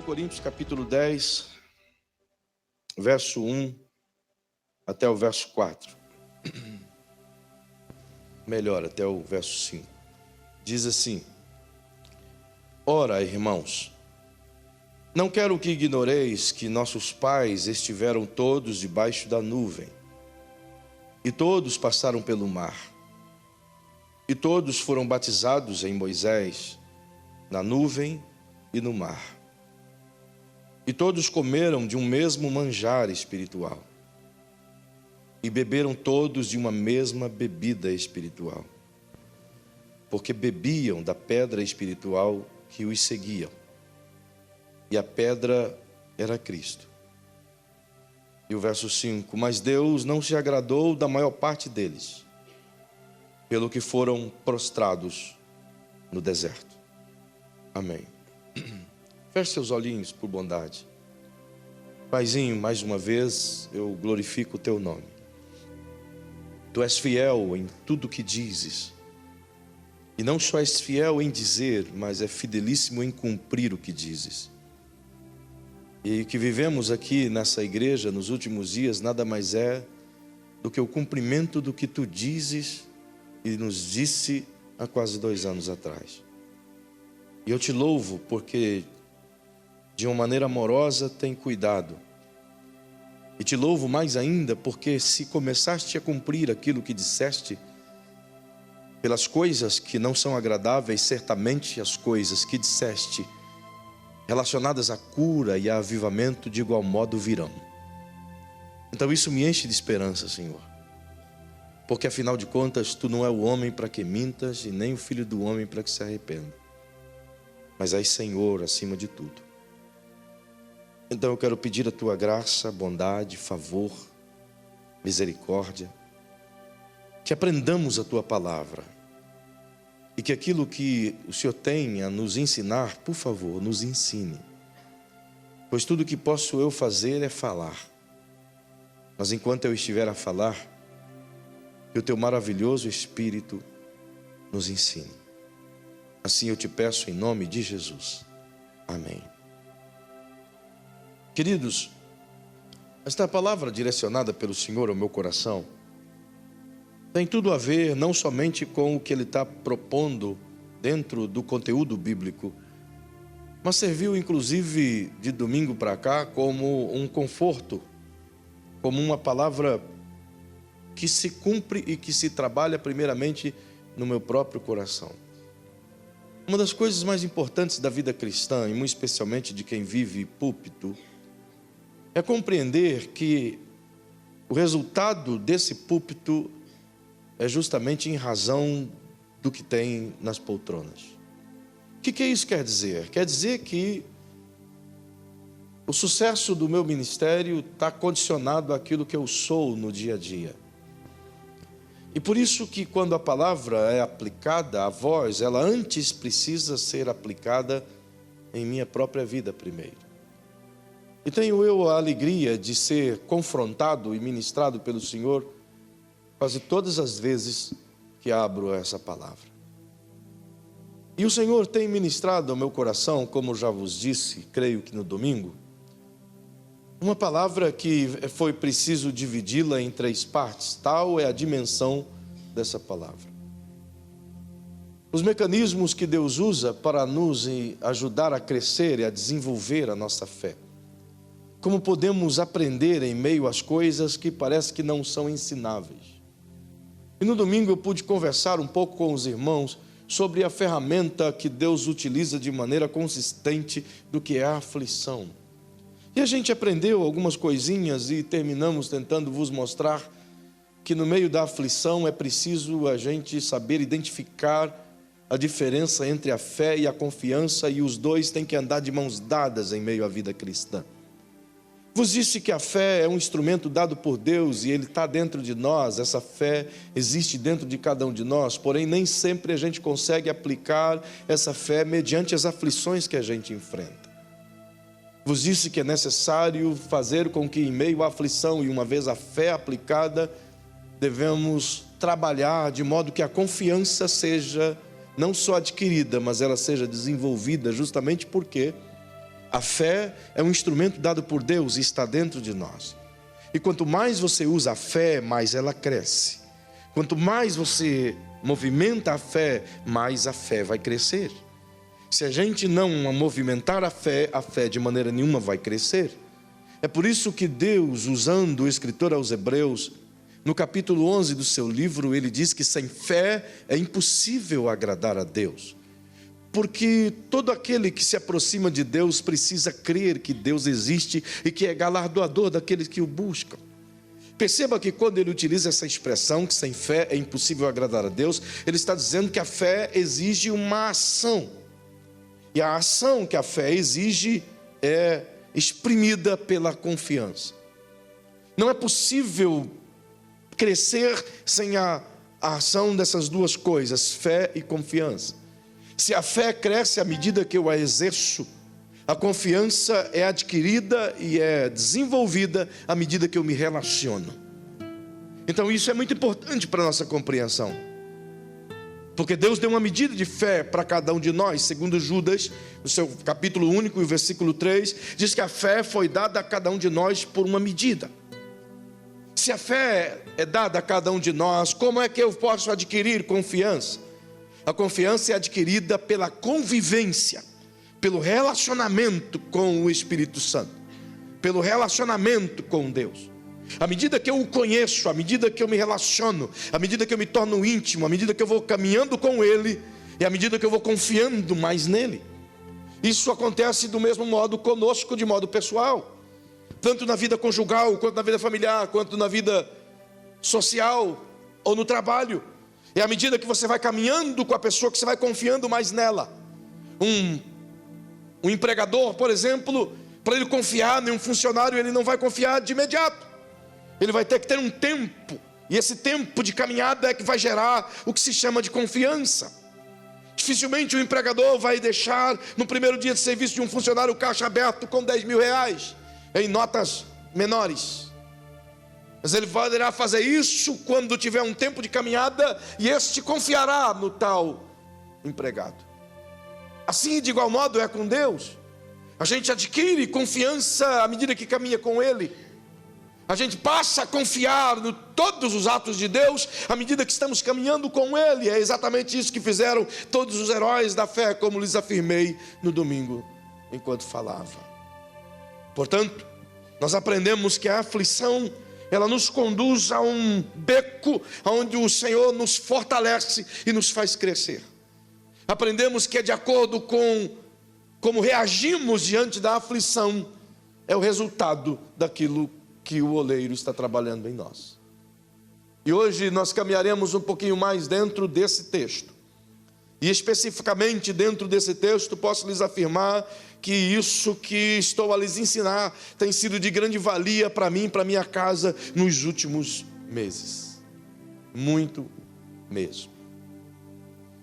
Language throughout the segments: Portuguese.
1 Coríntios capítulo 10, verso 1 até o verso 4. Melhor, até o verso 5. Diz assim: Ora, irmãos, não quero que ignoreis que nossos pais estiveram todos debaixo da nuvem, e todos passaram pelo mar, e todos foram batizados em Moisés, na nuvem e no mar. E todos comeram de um mesmo manjar espiritual, e beberam todos de uma mesma bebida espiritual, porque bebiam da pedra espiritual que os seguiam, e a pedra era Cristo. E o verso 5: Mas Deus não se agradou da maior parte deles, pelo que foram prostrados no deserto. Amém. Feche seus olhinhos por bondade. Paizinho, mais uma vez eu glorifico o teu nome. Tu és fiel em tudo que dizes. E não só és fiel em dizer, mas é fidelíssimo em cumprir o que dizes. E o que vivemos aqui nessa igreja nos últimos dias nada mais é do que o cumprimento do que tu dizes e nos disse há quase 2 anos atrás. E eu te louvo porque de uma maneira amorosa tem cuidado. E te louvo mais ainda porque se começaste a cumprir aquilo que disseste, pelas coisas que não são agradáveis, certamente as coisas que disseste relacionadas à cura e a avivamento de igual modo virão. Então isso me enche de esperança, Senhor, porque afinal de contas tu não é o homem para que mintas e nem o filho do homem para que se arrependa, mas és Senhor acima de tudo. Então eu quero pedir a tua graça, bondade, favor, misericórdia, que aprendamos a tua palavra e que aquilo que o Senhor tem a nos ensinar, por favor, nos ensine. Pois tudo que posso eu fazer é falar. Mas enquanto eu estiver a falar, que o teu maravilhoso Espírito nos ensine. Assim eu te peço em nome de Jesus. Amém. Queridos, esta palavra direcionada pelo Senhor ao meu coração tem tudo a ver não somente com o que Ele está propondo dentro do conteúdo bíblico, mas serviu inclusive de domingo para cá como um conforto, como uma palavra que se cumpre e que se trabalha primeiramente no meu próprio coração. Uma das coisas mais importantes da vida cristã, e muito especialmente de quem vive púlpito, é compreender que o resultado desse púlpito é justamente em razão do que tem nas poltronas. O que isso quer dizer? Quer dizer que o sucesso do meu ministério está condicionado àquilo que eu sou no dia a dia. E por isso que quando a palavra é aplicada, a voz, ela antes precisa ser aplicada em minha própria vida primeiro. E tenho eu a alegria de ser confrontado e ministrado pelo Senhor quase todas as vezes que abro essa palavra. E o Senhor tem ministrado ao meu coração, como já vos disse, creio que no domingo, uma palavra que foi preciso dividi-la em 3 partes, tal é a dimensão dessa palavra. Os mecanismos que Deus usa para nos ajudar a crescer e a desenvolver a nossa fé. Como podemos aprender em meio às coisas que parece que não são ensináveis. E no domingo eu pude conversar um pouco com os irmãos sobre a ferramenta que Deus utiliza de maneira consistente do que é a aflição. E a gente aprendeu algumas coisinhas e terminamos tentando vos mostrar que no meio da aflição é preciso a gente saber identificar a diferença entre a fé e a confiança, e os dois têm que andar de mãos dadas em meio à vida cristã. Vos disse que a fé é um instrumento dado por Deus e Ele está dentro de nós, essa fé existe dentro de cada um de nós, porém nem sempre a gente consegue aplicar essa fé mediante as aflições que a gente enfrenta. Vos disse que é necessário fazer com que em meio à aflição e uma vez a fé aplicada, devemos trabalhar de modo que a confiança seja não só adquirida, mas ela seja desenvolvida justamente porque A fé é um instrumento dado por Deus e está dentro de nós. E quanto mais você usa a fé, mais ela cresce. Quanto mais você movimenta a fé, mais a fé vai crescer. Se a gente não movimentar a fé de maneira nenhuma vai crescer. É por isso que Deus, usando o escritor aos Hebreus, no capítulo 11 do seu livro, ele diz que sem fé é impossível agradar a Deus. Porque todo aquele que se aproxima de Deus precisa crer que Deus existe e que é galardoador daqueles que o buscam. Perceba que quando ele utiliza essa expressão, que sem fé é impossível agradar a Deus, ele está dizendo que a fé exige uma ação. E a ação que a fé exige é exprimida pela confiança. Não é possível crescer sem a ação dessas duas coisas, fé e confiança. Se a fé cresce à medida que eu a exerço, a confiança é adquirida e é desenvolvida à medida que eu me relaciono. Então isso é muito importante para a nossa compreensão. Porque Deus deu uma medida de fé para cada um de nós, segundo Judas, no seu capítulo único e o versículo 3, diz que a fé foi dada a cada um de nós por uma medida. Se a fé é dada a cada um de nós, como é que eu posso adquirir confiança? A confiança é adquirida pela convivência, pelo relacionamento com o Espírito Santo, pelo relacionamento com Deus. À medida que eu o conheço, à medida que eu me relaciono, à medida que eu me torno íntimo, à medida que eu vou caminhando com Ele, e à medida que eu vou confiando mais nele. Isso acontece do mesmo modo conosco, de modo pessoal, tanto na vida conjugal, quanto na vida familiar, quanto na vida social ou no trabalho. É à medida que você vai caminhando com a pessoa que você vai confiando mais nela. Um empregador, por exemplo, para ele confiar em um funcionário, ele não vai confiar de imediato. Ele vai ter que ter um tempo, e esse tempo de caminhada é que vai gerar o que se chama de confiança. Dificilmente o empregador vai deixar no primeiro dia de serviço de um funcionário o caixa aberto com 10 mil reais em notas menores. Mas ele poderá fazer isso quando tiver um tempo de caminhada e este confiará no tal empregado. Assim, de igual modo, é com Deus. A gente adquire confiança à medida que caminha com Ele. A gente passa a confiar em todos os atos de Deus à medida que estamos caminhando com Ele. É exatamente isso que fizeram todos os heróis da fé, como lhes afirmei no domingo, enquanto falava. Portanto, nós aprendemos que a aflição, ela nos conduz a um beco onde o Senhor nos fortalece e nos faz crescer. Aprendemos que é de acordo com como reagimos diante da aflição, é o resultado daquilo que o oleiro está trabalhando em nós. E hoje nós caminharemos um pouquinho mais dentro desse texto. E especificamente dentro desse texto, posso lhes afirmar que isso que estou a lhes ensinar tem sido de grande valia para mim, para minha casa, nos últimos meses. Muito mesmo.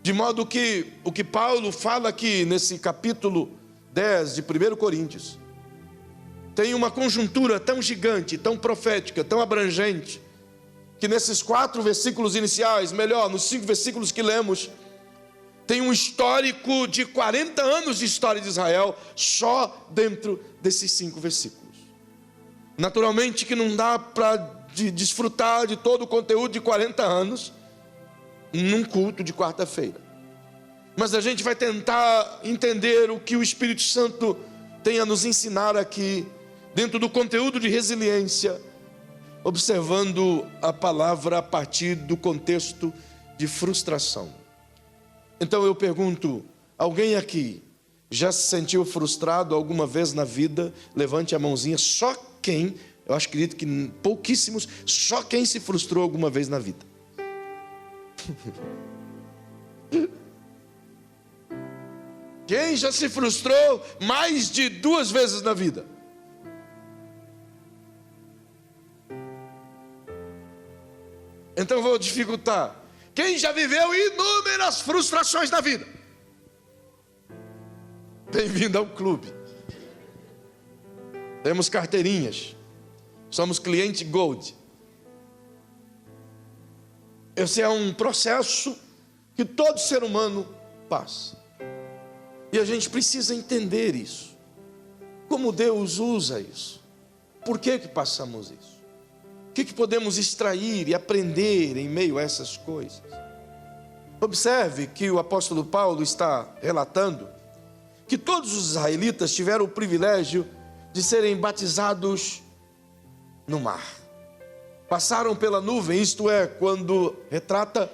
De modo que o que Paulo fala aqui nesse capítulo 10 de 1 Coríntios, tem uma conjuntura tão gigante, tão profética, tão abrangente, que nesses 4 versículos iniciais, melhor, nos 5 versículos que lemos, tem um histórico de 40 anos de história de Israel, só dentro desses 5 versículos. Naturalmente que não dá para desfrutar de todo o conteúdo de 40 anos, num culto de quarta-feira. Mas a gente vai tentar entender o que o Espírito Santo tem a nos ensinar aqui, dentro do conteúdo de resiliência, observando a palavra a partir do contexto de frustração. Então eu pergunto, alguém aqui já se sentiu frustrado alguma vez na vida? Levante a mãozinha. Só quem, eu acredito que pouquíssimos, só quem se frustrou alguma vez na vida. Quem já se frustrou mais de 2 vezes na vida? Então eu vou dificultar. Quem já viveu inúmeras frustrações na vida? Bem-vindo ao clube. Temos carteirinhas. Somos cliente Gold. Esse é um processo que todo ser humano passa. E a gente precisa entender isso. como Deus usa isso. Por que passamos isso? O que podemos extrair e aprender em meio a essas coisas? Observe que o apóstolo Paulo está relatando que todos os israelitas tiveram o privilégio de serem batizados no mar. Passaram pela nuvem, isto é, quando retrata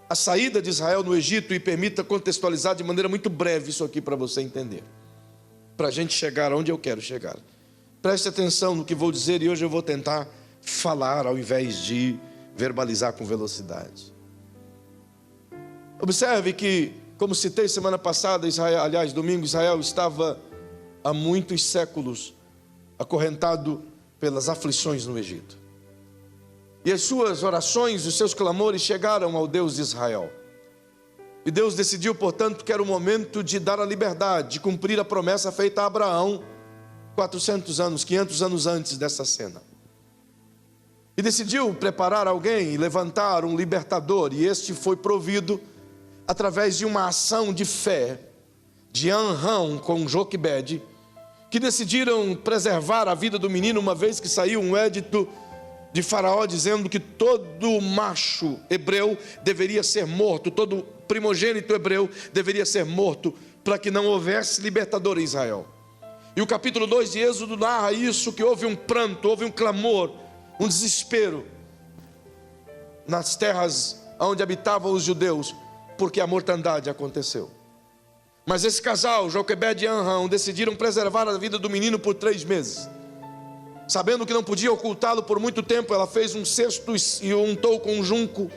a saída de Israel no Egito, e permita contextualizar de maneira muito breve isso aqui para você entender, para a gente chegar onde eu quero chegar. Preste atenção no que vou dizer, e hoje eu vou tentar falar ao invés de verbalizar com velocidade. Observe que, como citei semana passada, domingo, Israel estava há muitos séculos acorrentado pelas aflições no Egito. E as suas orações, os seus clamores chegaram ao Deus de Israel. E Deus decidiu, portanto, que era o momento de dar a liberdade, de cumprir a promessa feita a Abraão 500 anos antes dessa cena. E decidiu preparar alguém e levantar um libertador, e este foi provido através de uma ação de fé de Amram com Joquebede, que decidiram preservar a vida do menino, uma vez que saiu um edito de Faraó dizendo que todo macho hebreu deveria ser morto, todo primogênito hebreu deveria ser morto, para que não houvesse libertador em Israel. E o capítulo 2 de Êxodo narra isso, que houve um pranto, houve um clamor, um desespero nas terras onde habitavam os judeus, porque a mortandade aconteceu. Mas esse casal, Joquebede e Amram, decidiram preservar a vida do menino por 3 meses. Sabendo que não podia ocultá-lo por muito tempo, ela fez um cesto e o untou com um junco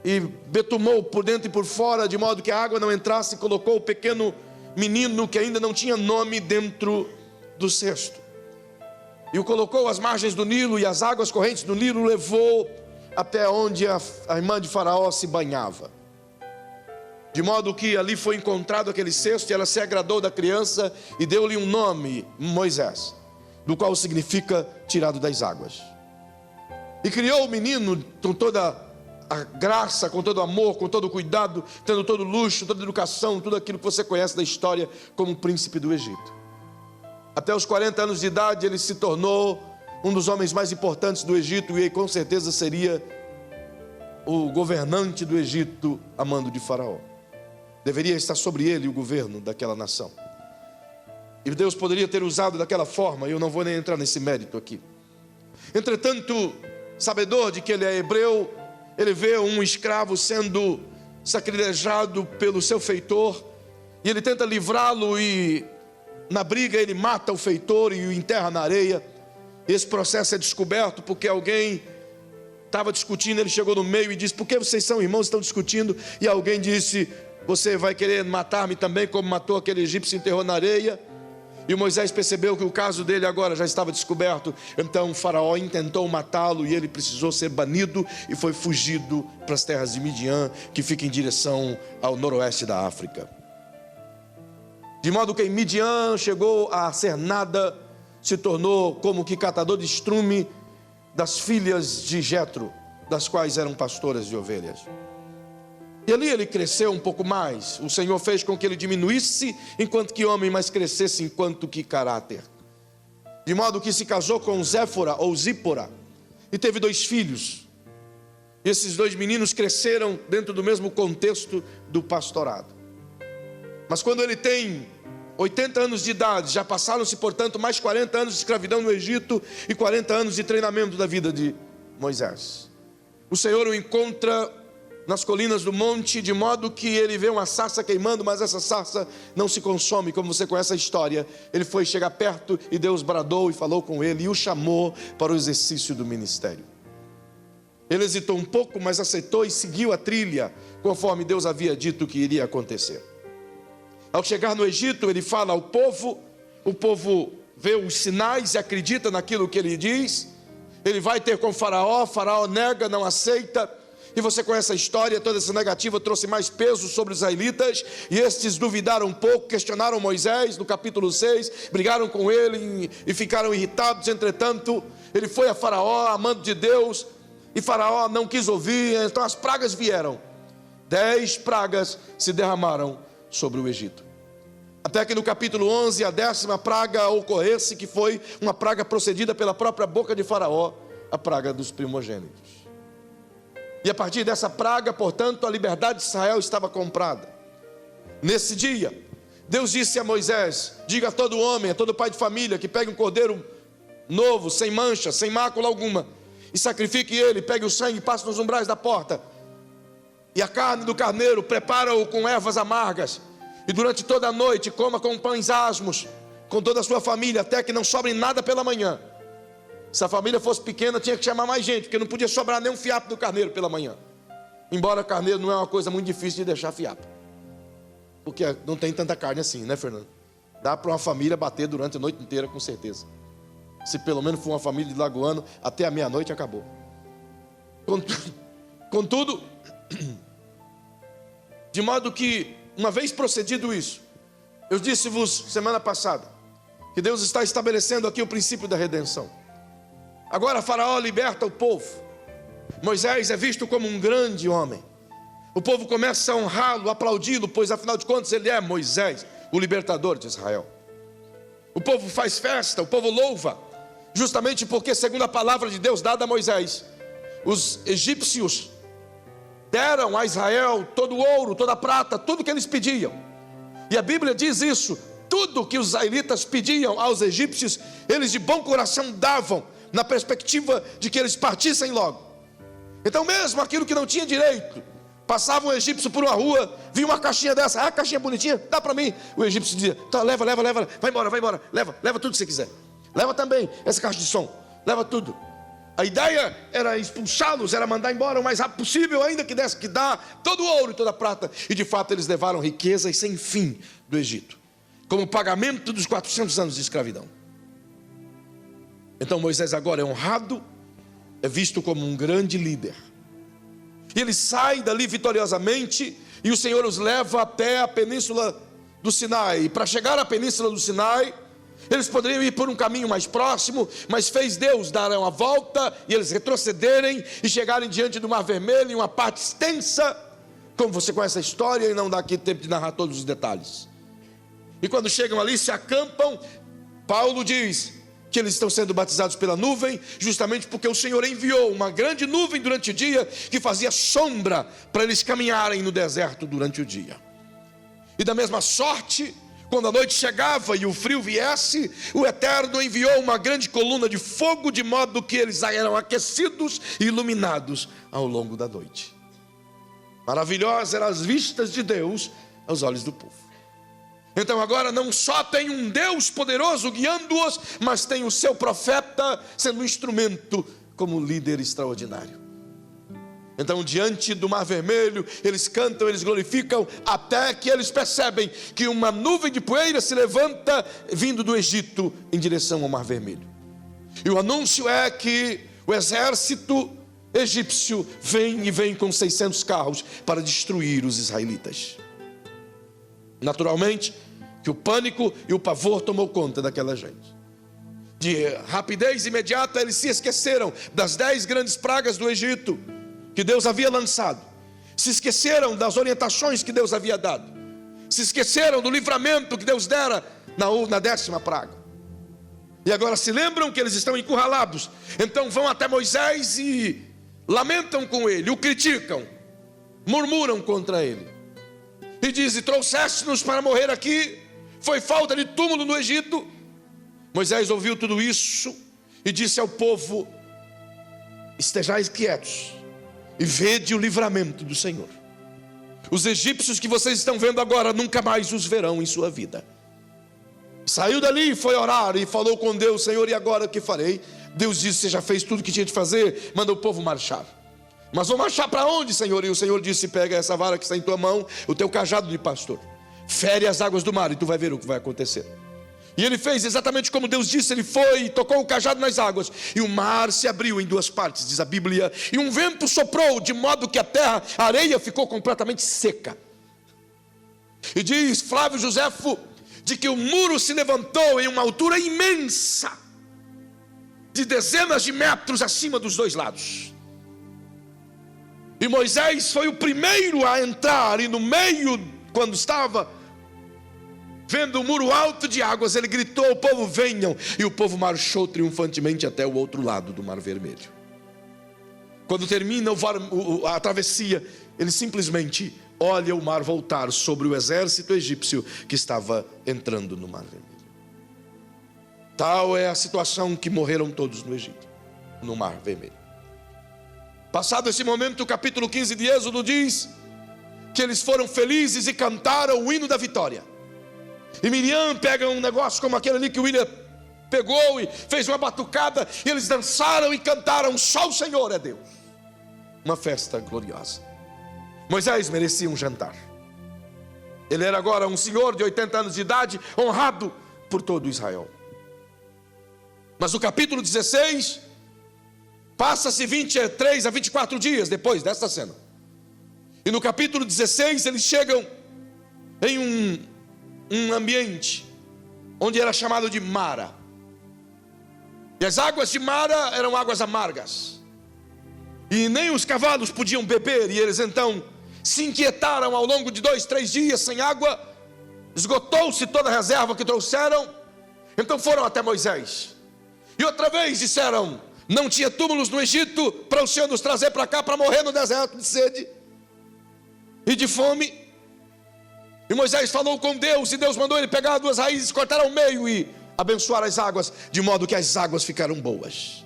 e betumou por dentro e por fora, de modo que a água não entrasse, e colocou o pequeno menino, que ainda não tinha nome, dentro do cesto. E o colocou às margens do Nilo, e as águas correntes do Nilo levou até onde a irmã de Faraó se banhava. De modo que ali foi encontrado aquele cesto, e ela se agradou da criança e deu-lhe um nome, Moisés, do qual significa tirado das águas. E criou o menino com toda a graça, com todo o amor, com todo o cuidado, tendo todo o luxo, toda a educação, tudo aquilo que você conhece da história, como príncipe do Egito. Até os 40 anos de idade ele se tornou um dos homens mais importantes do Egito, e com certeza seria o governante do Egito a mando de Faraó. Deveria estar sobre ele o governo daquela nação. E Deus poderia ter usado daquela forma, e eu não vou nem entrar nesse mérito aqui. Entretanto, sabedor de que ele é hebreu, ele vê um escravo sendo sacrilejado pelo seu feitor, e ele tenta livrá-lo, e na briga ele mata o feitor e o enterra na areia. Esse processo é descoberto porque alguém estava discutindo, ele chegou no meio e disse: por que vocês são irmãos, estão discutindo? E alguém disse: você vai querer matar-me também, como matou aquele egípcio e enterrou na areia? E Moisés percebeu que o caso dele agora já estava descoberto. Então o Faraó intentou matá-lo, e ele precisou ser banido e foi fugido para as terras de Midian, que fica em direção ao noroeste da África. De modo que em Midian chegou a ser nada, se tornou como que catador de estrume das filhas de Jetro, das quais eram pastoras de ovelhas. E ali ele cresceu um pouco mais. O Senhor fez com que ele diminuísse enquanto que homem, mas crescesse enquanto que caráter. De modo que se casou com Zéfora ou Zípora e teve 2 filhos. E esses 2 meninos cresceram dentro do mesmo contexto do pastorado. Mas quando ele tem 80 anos de idade, já passaram-se, portanto, mais 40 anos de escravidão no Egito e 40 anos de treinamento da vida de Moisés. O Senhor o encontra nas colinas do monte, de modo que ele vê uma sarça queimando, mas essa sarça não se consome, como você conhece a história. Ele foi chegar perto e Deus bradou e falou com ele e o chamou para o exercício do ministério. Ele hesitou um pouco, mas aceitou e seguiu a trilha, conforme Deus havia dito que iria acontecer. Ao chegar no Egito, ele fala ao povo, o povo vê os sinais e acredita naquilo que ele diz. Ele vai ter com Faraó, Faraó nega, não aceita. E você conhece a história, toda essa negativa trouxe mais peso sobre os israelitas, e estes duvidaram um pouco, questionaram Moisés no capítulo 6, brigaram com ele e ficaram irritados. Entretanto, ele foi a Faraó, amando de Deus, e Faraó não quis ouvir, então as pragas vieram. 10 pragas se derramaram sobre o Egito. até que no capítulo 11 a 10ª praga ocorresse, que foi uma praga procedida pela própria boca de Faraó, a praga dos primogênitos. E a partir dessa praga, portanto, a liberdade de Israel estava comprada. Nesse dia, Deus disse a Moisés: diga a todo homem, a todo pai de família, que pegue um cordeiro novo, sem mancha, sem mácula alguma, e sacrifique ele, pegue o sangue e passe nos umbrais da porta. E a carne do carneiro, prepara-o com ervas amargas, e durante toda a noite coma com pães asmos, com toda a sua família, até que não sobre nada pela manhã. Se a família fosse pequena, tinha que chamar mais gente, porque não podia sobrar nem um fiapo do carneiro pela manhã. Embora carneiro não é uma coisa muito difícil de deixar fiapo, porque não tem tanta carne assim, né, Fernando? Dá para uma família bater durante a noite inteira, com certeza. Se pelo menos for uma família de lagoano, até a meia-noite acabou. Contudo, de modo que, uma vez procedido isso, eu disse-vos semana passada, que Deus está estabelecendo aqui o princípio da redenção. Agora Faraó liberta o povo. Moisés é visto como um grande homem. O povo começa a honrá-lo, aplaudi-lo, pois afinal de contas ele é Moisés, o libertador de Israel. O povo faz festa, o povo louva, justamente porque, segundo a palavra de Deus dada a Moisés, os egípcios deram a Israel todo o ouro, toda a prata, tudo que eles pediam. E a Bíblia diz isso: tudo que os israelitas pediam aos egípcios, eles de bom coração davam, na perspectiva de que eles partissem logo. Então mesmo aquilo que não tinha direito, passava um egípcio por uma rua, via uma caixinha dessa, a caixinha bonitinha, dá para mim. O egípcio dizia: tá, leva, vai embora, leva tudo que você quiser. Leva também essa caixa de som, leva tudo. A ideia era expulsá-los, era mandar embora o mais rápido possível, ainda que desse que dar todo o ouro e toda a prata. E de fato eles levaram riquezas sem fim do Egito, como pagamento dos 400 anos de escravidão. Então Moisés agora é honrado, é visto como um grande líder. E ele sai dali vitoriosamente, e o Senhor os leva até a península do Sinai. E para chegar à península do Sinai, eles poderiam ir por um caminho mais próximo, mas fez Deus dar uma volta e eles retrocederem e chegarem diante do Mar Vermelho, em uma parte extensa, como você conhece a história, e não dá aqui tempo de narrar todos os detalhes. E quando chegam ali, se acampam. Paulo diz que eles estão sendo batizados pela nuvem, justamente porque o Senhor enviou uma grande nuvem durante o dia, que fazia sombra para eles caminharem no deserto durante o dia. E da mesma sorte, quando a noite chegava e o frio viesse, o Eterno enviou uma grande coluna de fogo, de modo que eles eram aquecidos e iluminados ao longo da noite. Maravilhosas eram as vistas de Deus aos olhos do povo. Então agora não só tem um Deus poderoso guiando-os, mas tem o seu profeta sendo um instrumento como líder extraordinário. Então diante do Mar Vermelho, eles cantam, eles glorificam, até que eles percebem que uma nuvem de poeira se levanta vindo do Egito em direção ao Mar Vermelho. E o anúncio é que o exército egípcio vem com 600 carros para destruir os israelitas. Naturalmente que o pânico e o pavor tomou conta daquela gente. De rapidez imediata eles se esqueceram das 10 grandes pragas do Egito que Deus havia lançado. Se esqueceram das orientações que Deus havia dado. Se esqueceram do livramento que Deus dera na 10ª praga. E agora se lembram que eles estão encurralados. Então vão até Moisés e lamentam com ele, o criticam, murmuram contra ele. E dizem: trouxeste-nos para morrer aqui, foi falta de túmulo no Egito. Moisés ouviu tudo isso e disse ao povo: estejais quietos e vede o livramento do Senhor. Os egípcios que vocês estão vendo agora, nunca mais os verão em sua vida. Saiu dali e foi orar e falou com Deus: Senhor, e agora o que farei? Deus disse: você já fez tudo o que tinha de fazer, manda o povo marchar. Mas vou marchar para onde, Senhor? E o Senhor disse: pega essa vara que está em tua mão, o teu cajado de pastor, fere as águas do mar e tu vai ver o que vai acontecer. E ele fez exatamente como Deus disse. Ele foi e tocou o cajado nas águas, e o mar se abriu em 2 partes, diz a Bíblia, e um vento soprou, de modo que a terra, a areia ficou completamente seca. E diz Flávio Joséfo de que o muro se levantou em uma altura imensa, de dezenas de metros acima dos 2 lados. E Moisés foi o primeiro a entrar, e no meio, quando estava vendo um muro alto de águas, ele gritou ao povo: venham. E o povo marchou triunfantemente até o outro lado do Mar Vermelho. Quando termina a travessia, ele simplesmente olha o mar voltar sobre o exército egípcio que estava entrando no Mar Vermelho. Tal é a situação que morreram todos no Egito, no Mar Vermelho. Passado esse momento, o capítulo 15 de Êxodo diz que eles foram felizes e cantaram o hino da vitória. E Miriam pega um negócio como aquele ali que o William pegou e fez uma batucada, e eles dançaram e cantaram: só o Senhor é Deus. Uma festa gloriosa. Moisés merecia um jantar. Ele era agora um senhor de 80 anos de idade, honrado por todo Israel. Mas o capítulo 16 passa-se 23 a 24 dias depois desta cena. E no capítulo 16 eles chegam em um ambiente onde era chamado de Mara. E as águas de Mara eram águas amargas, e nem os cavalos podiam beber. E eles então se inquietaram ao longo de 2, 3 dias sem água. Esgotou-se toda a reserva que trouxeram. Então foram até Moisés e outra vez disseram: não tinha túmulos no Egito para o Senhor nos trazer para cá para morrer no deserto de sede e de fome. E Moisés falou com Deus, e Deus mandou ele pegar 2 raízes, cortar ao meio e abençoar as águas, de modo que as águas ficaram boas.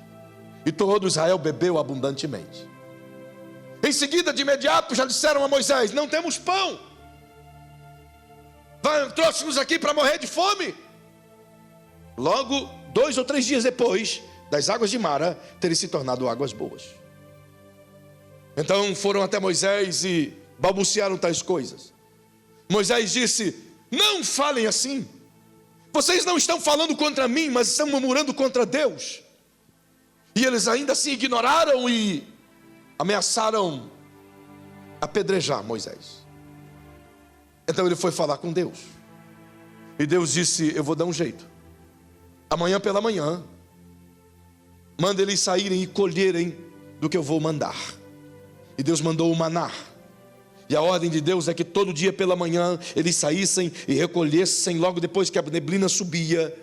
E todo Israel bebeu abundantemente. Em seguida, de imediato, já disseram a Moisés: não temos pão, trouxe-nos aqui para morrer de fome. Logo, 2 ou 3 dias depois das águas de Mara terem se tornado águas boas. Então foram até Moisés e balbuciaram tais coisas. Moisés disse: não falem assim. Vocês não estão falando contra mim, mas estão murmurando contra Deus. E eles ainda assim ignoraram e ameaçaram apedrejar Moisés. Então ele foi falar com Deus. E Deus disse: eu vou dar um jeito. Amanhã pela manhã, manda eles saírem e colherem do que eu vou mandar. E Deus mandou o maná. E a ordem de Deus é que todo dia pela manhã eles saíssem e recolhessem, logo depois que a neblina subia,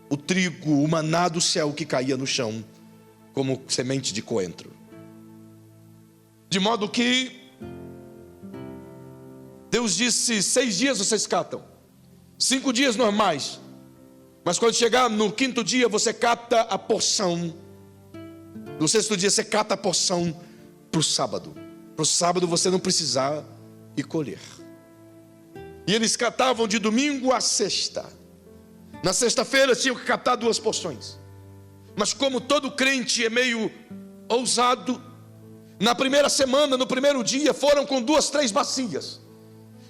o trigo, o maná do céu que caía no chão, como semente de coentro. De modo que Deus disse: 6 dias vocês catam, 5 dias normais, mas quando chegar no 5º dia você cata a porção. No 6º dia você cata a porção para o sábado. Para o sábado você não precisar ir colher. E eles catavam de domingo a sexta. Na sexta-feira tinham que catar 2 porções. Mas como todo crente é meio ousado, na primeira semana, no primeiro dia, foram com 2, 3 bacias.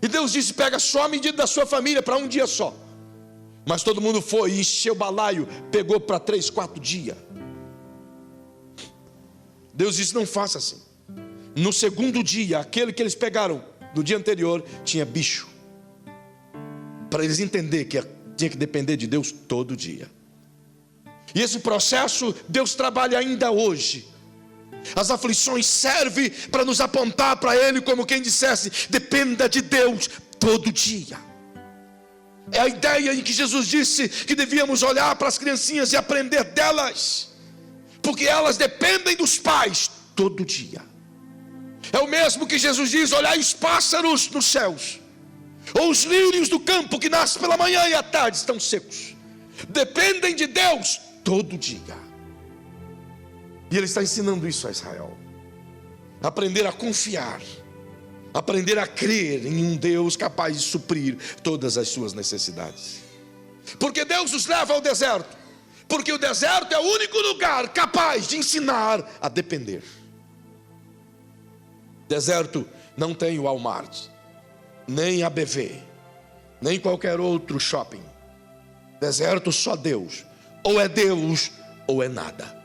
E Deus disse: pega só a medida da sua família para um dia só. Mas todo mundo foi e encheu o balaio, pegou para 3, 4 dias. Deus disse: não faça assim. No 2º dia, aquele que eles pegaram no dia anterior tinha bicho, para eles entenderem que tinha que depender de Deus todo dia. E esse processo Deus trabalha ainda hoje. As aflições servem para nos apontar para Ele, como quem dissesse: dependa de Deus todo dia. É a ideia em que Jesus disse que devíamos olhar para as criancinhas e aprender delas, porque elas dependem dos pais todo dia. É o mesmo que Jesus diz: olhai os pássaros nos céus, ou os lírios do campo que nascem pela manhã e à tarde estão secos. Dependem de Deus todo dia. E Ele está ensinando isso a Israel. Aprender a confiar, aprender a crer em um Deus capaz de suprir todas as suas necessidades. Porque Deus os leva ao deserto, porque o deserto é o único lugar capaz de ensinar a depender. Deserto não tem o Walmart, nem a BV, nem qualquer outro shopping. Deserto só Deus. Ou é Deus ou é nada.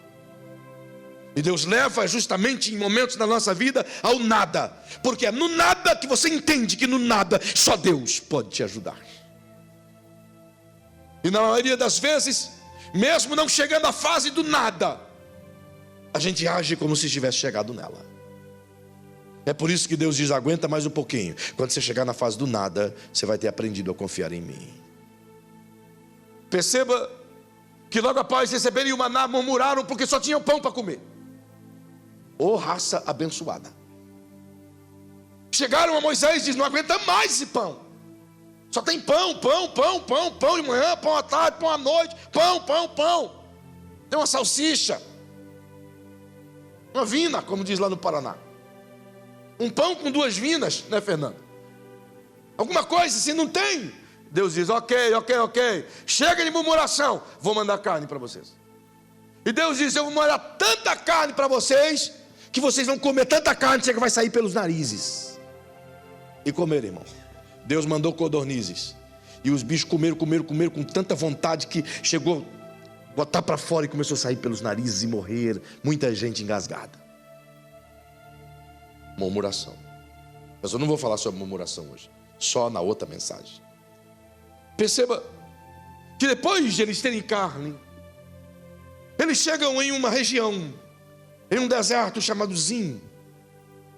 E Deus leva justamente em momentos da nossa vida ao nada, porque é no nada que você entende que no nada só Deus pode te ajudar. E na maioria das vezes, mesmo não chegando à fase do nada, a gente age como se tivesse chegado nela. É por isso que Deus diz: aguenta mais um pouquinho. Quando você chegar na fase do nada, você vai ter aprendido a confiar em mim. Perceba que logo após receberem o maná, murmuraram porque só tinham pão para comer. Ô raça abençoada. Chegaram a Moisés e diz: não aguenta mais esse pão. Só tem pão de manhã, pão à tarde, pão à noite, pão. Tem uma salsicha, uma vina, como diz lá no Paraná. Um pão com 2 vinas, né, Fernando? Alguma coisa assim, não tem. Deus diz: ok. Chega de murmuração, vou mandar carne para vocês. E Deus diz: eu vou mandar tanta carne para vocês, que vocês vão comer tanta carne, que vai sair pelos narizes. E comer, irmão. Deus mandou codornizes. E os bichos comeram com tanta vontade que chegou a botar para fora e começou a sair pelos narizes e morrer. Muita gente engasgada. Murmuração. Mas eu não vou falar sobre murmuração hoje. Só na outra mensagem. Perceba que depois de eles terem carne, eles chegam em uma região, em um deserto chamado Zim.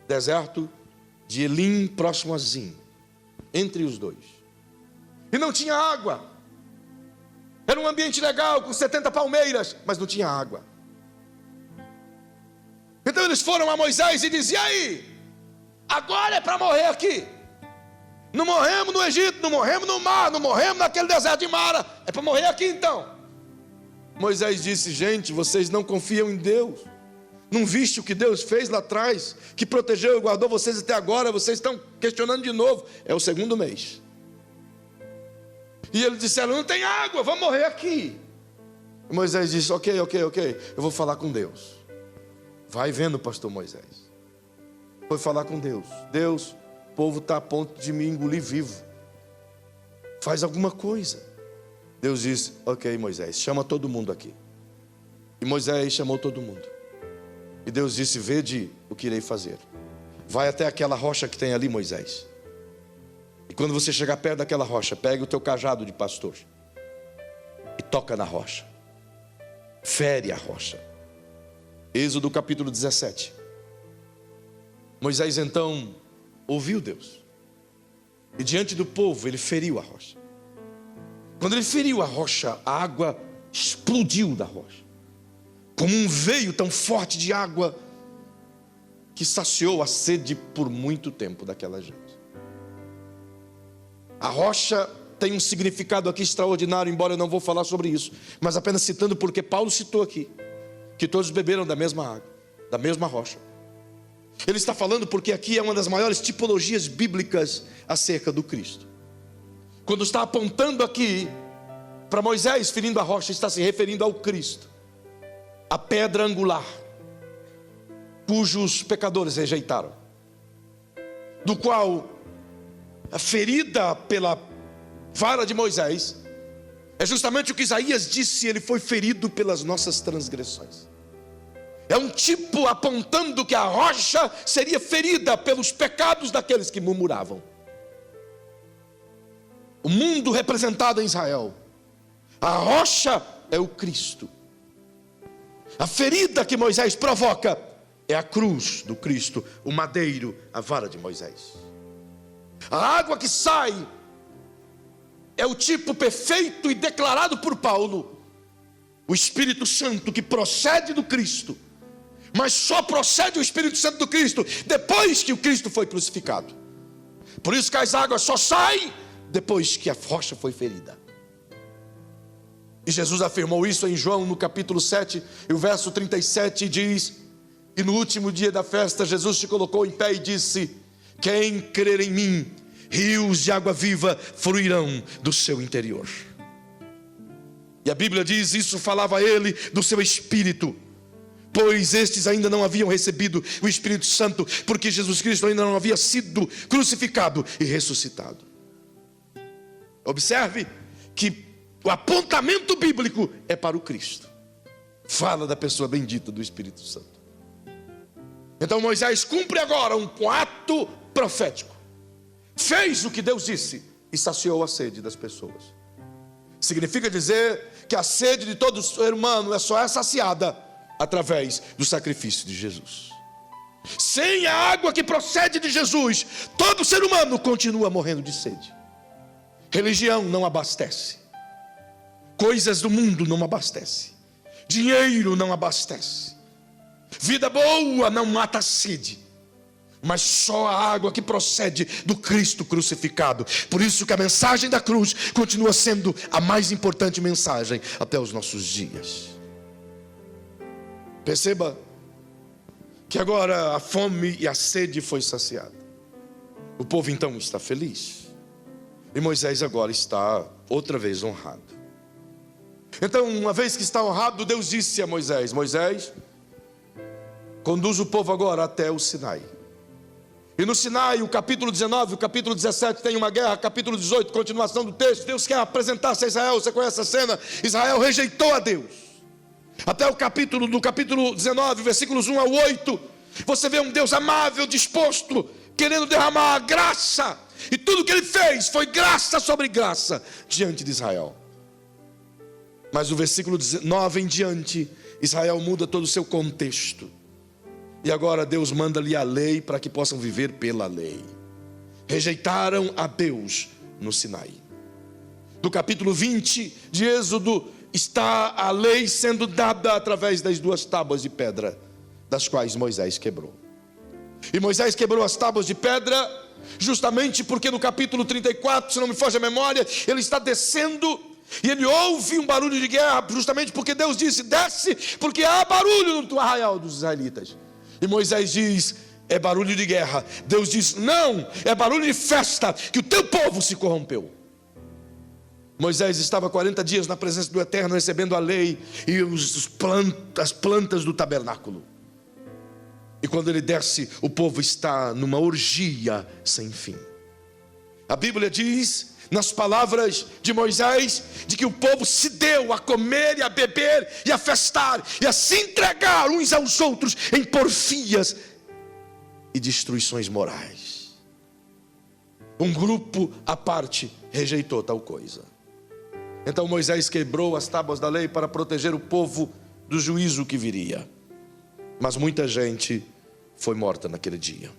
Deserto de Elim, próximo a Zim. Entre os dois. E não tinha água. Era um ambiente legal, com 70 palmeiras, mas não tinha água. Então eles foram a Moisés e diziam: e aí? Agora é para morrer aqui. Não morremos no Egito, não morremos no mar, não morremos naquele deserto de Mara. É para morrer aqui então. Moisés disse: gente, vocês não confiam em Deus. Não viste o que Deus fez lá atrás, que protegeu e guardou vocês até agora? Vocês estão questionando de novo. É o 2º mês. E eles disseram: não tem água, vamos morrer aqui. E Moisés disse: ok, eu vou falar com Deus. Vai vendo, pastor Moisés. Foi falar com Deus. Deus, o povo está a ponto de me engolir vivo. Faz alguma coisa. Deus disse: ok, Moisés, chama todo mundo aqui. E Moisés chamou todo mundo. E Deus disse: vede o que irei fazer. Vai até aquela rocha que tem ali, Moisés. E quando você chegar perto daquela rocha, pegue o teu cajado de pastor e toca na rocha. Fere a rocha. Êxodo capítulo 17. Moisés então ouviu Deus. E diante do povo ele feriu a rocha. Quando ele feriu a rocha, a água explodiu da rocha. Como um veio tão forte de água que saciou a sede por muito tempo daquela gente. A rocha tem um significado aqui extraordinário, embora eu não vou falar sobre isso, mas apenas citando porque Paulo citou aqui, que todos beberam da mesma água, da mesma rocha. Ele está falando porque aqui é uma das maiores tipologias bíblicas acerca do Cristo. Quando está apontando aqui para Moisés ferindo a rocha, está se referindo ao Cristo, a pedra angular, cujos pecadores rejeitaram, do qual a ferida pela vara de Moisés é justamente o que Isaías disse: ele foi ferido pelas nossas transgressões. É um tipo apontando que a rocha seria ferida pelos pecados daqueles que murmuravam. O mundo representado em Israel, a rocha é o Cristo. A ferida que Moisés provoca é a cruz do Cristo, o madeiro, a vara de Moisés. A água que sai é o tipo perfeito e declarado por Paulo, o Espírito Santo que procede do Cristo, mas só procede o Espírito Santo do Cristo depois que o Cristo foi crucificado. Por isso que as águas só saem depois que a rocha foi ferida. E Jesus afirmou isso em João no capítulo 7, e o verso 37 diz: e no último dia da festa Jesus se colocou em pé e disse: quem crer em mim, rios de água viva fluirão do seu interior. E a Bíblia diz: isso falava ele do seu Espírito, pois estes ainda não haviam recebido o Espírito Santo, porque Jesus Cristo ainda não havia sido crucificado e ressuscitado. Observe que o apontamento bíblico é para o Cristo. Fala da pessoa bendita do Espírito Santo. Então Moisés cumpre agora um ato profético. Fez o que Deus disse e saciou a sede das pessoas. Significa dizer que a sede de todo ser humano é só saciada através do sacrifício de Jesus. Sem a água que procede de Jesus, todo ser humano continua morrendo de sede. Religião não abastece. Coisas do mundo não abastece. Dinheiro não abastece. Vida boa não mata a sede. Mas só a água que procede do Cristo crucificado. Por isso que a mensagem da cruz continua sendo a mais importante mensagem até os nossos dias. Perceba que agora a fome e a sede foi saciada. O povo então está feliz. E Moisés agora está outra vez honrado. Então, uma vez que está honrado, Deus disse a Moisés: Moisés, conduz o povo agora até o Sinai. E no Sinai, o capítulo 19, o capítulo 17 tem uma guerra, capítulo 18, continuação do texto. Deus quer apresentar-se a Israel, você conhece a cena? Israel rejeitou a Deus. Até o capítulo 19, versículos 1 ao 8, você vê um Deus amável, disposto, querendo derramar a graça. E tudo que ele fez foi graça sobre graça diante de Israel. Mas o versículo 9 em diante, Israel muda todo o seu contexto. E agora Deus manda-lhe a lei para que possam viver pela lei. Rejeitaram a Deus no Sinai. Do capítulo 20 de Êxodo, está a lei sendo dada através das 2 tábuas de pedra, das quais Moisés quebrou. E Moisés quebrou as tábuas de pedra justamente porque no capítulo 34, se não me foge a memória, ele está descendo e ele ouve um barulho de guerra, justamente porque Deus disse: desce, porque há barulho no arraial dos israelitas. E Moisés diz: é barulho de guerra. Deus diz: não, é barulho de festa, que o teu povo se corrompeu. Moisés estava 40 dias na presença do Eterno, recebendo a lei e as plantas do tabernáculo. E quando ele desce, o povo está numa orgia sem fim. A Bíblia diz, nas palavras de Moisés, de que o povo se deu a comer e a beber e a festar e a se entregar uns aos outros em porfias e destruições morais. Um grupo à parte rejeitou tal coisa. Então Moisés quebrou as tábuas da lei para proteger o povo do juízo que viria. Mas muita gente foi morta naquele dia.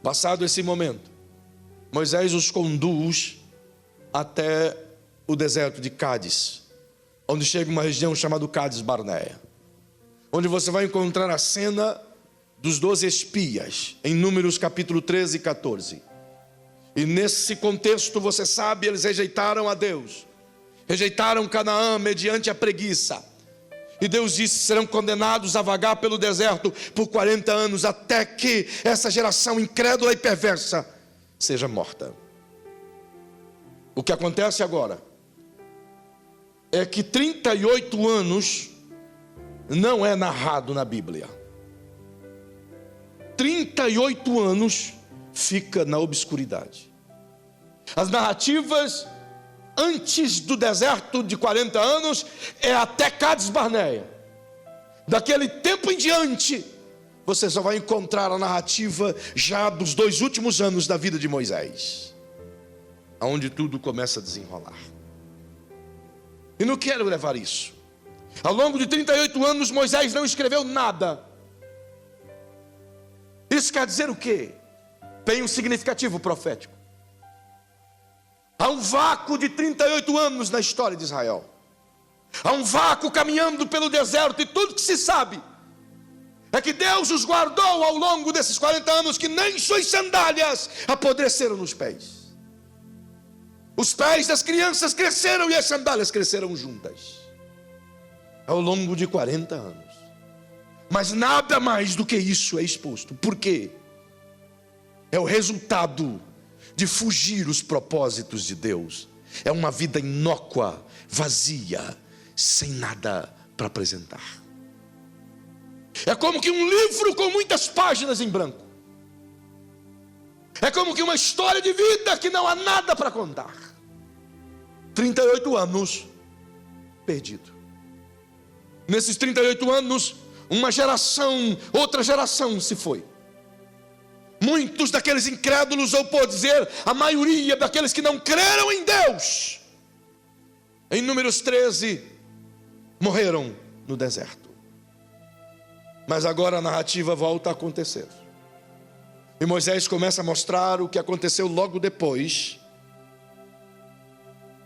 Passado esse momento, Moisés os conduz até o deserto de Cádiz, onde chega uma região chamada Cádiz Barneia, onde você vai encontrar a cena dos 12 espias, em Números capítulo 13 e 14. E nesse contexto, você sabe, eles rejeitaram a Deus, rejeitaram Canaã mediante a preguiça. E Deus disse: serão condenados a vagar pelo deserto por 40 anos, até que essa geração incrédula e perversa seja morta. O que acontece agora é que 38 anos não é narrado na Bíblia. 38 anos fica na obscuridade. As narrativas antes do deserto de 40 anos é até Cádiz Barneia. Daquele tempo em diante, você só vai encontrar a narrativa já dos 2 últimos anos da vida de Moisés, aonde tudo começa a desenrolar. E não quero levar isso. Ao longo de 38 anos, Moisés não escreveu nada. Isso quer dizer o quê? Tem um significativo profético. Há um vácuo de 38 anos na história de Israel. Há um vácuo caminhando pelo deserto, e tudo que se sabe é que Deus os guardou ao longo desses 40 anos, que nem suas sandálias apodreceram nos pés. Os pés das crianças cresceram e as sandálias cresceram juntas ao longo de 40 anos. Mas nada mais do que isso é exposto. Por quê? É o resultado de fugir os propósitos de Deus. É uma vida inócua, vazia, sem nada para apresentar. É como que um livro com muitas páginas em branco. É como que uma história de vida que não há nada para contar. 38 anos perdido. Nesses 38 anos, uma geração, outra geração se foi. Muitos daqueles incrédulos, ou por dizer, a maioria daqueles que não creram em Deus, em Números 13, morreram no deserto. Mas agora a narrativa volta a acontecer. E Moisés começa a mostrar o que aconteceu logo depois,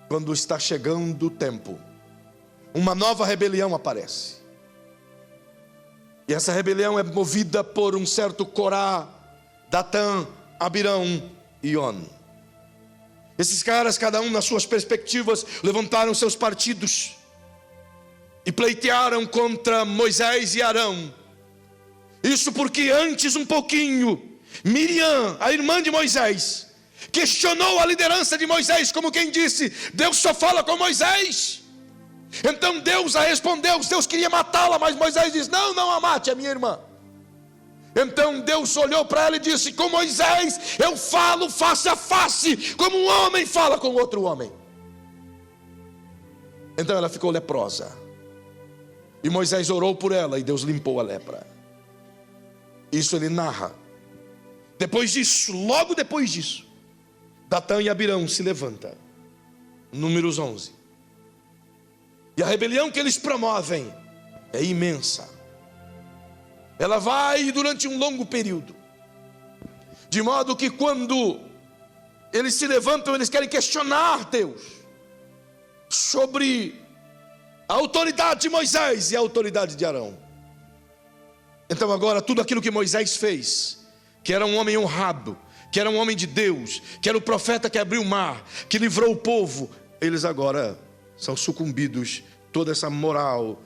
quando está chegando o tempo. Uma nova rebelião aparece. E essa rebelião é movida por um certo Corá, Datã, Abirão e On. Esses caras, cada um nas suas perspectivas, levantaram seus partidos e pleitearam contra Moisés e Arão. Isso porque antes um pouquinho, Miriam, a irmã de Moisés, questionou a liderança de Moisés, como quem disse: Deus só fala com Moisés. Então Deus a respondeu. Deus queria matá-la, mas Moisés disse: não a mate, é minha irmã. Então Deus olhou para ela e disse: com Moisés eu falo face a face, como um homem fala com outro homem. Então ela ficou leprosa, e Moisés orou por ela, e Deus limpou a lepra. Isso ele narra. Depois disso, logo depois disso, Datã e Abirão se levanta. Números 11. E a rebelião que eles promovem é imensa. Ela vai durante um longo período, de modo que quando eles se levantam, eles querem questionar Deus sobre a autoridade de Moisés e a autoridade de Arão. Então agora tudo aquilo que Moisés fez, que era um homem honrado, que era um homem de Deus, que era o profeta que abriu o mar, que livrou o povo, eles agora são sucumbidos, toda essa moral,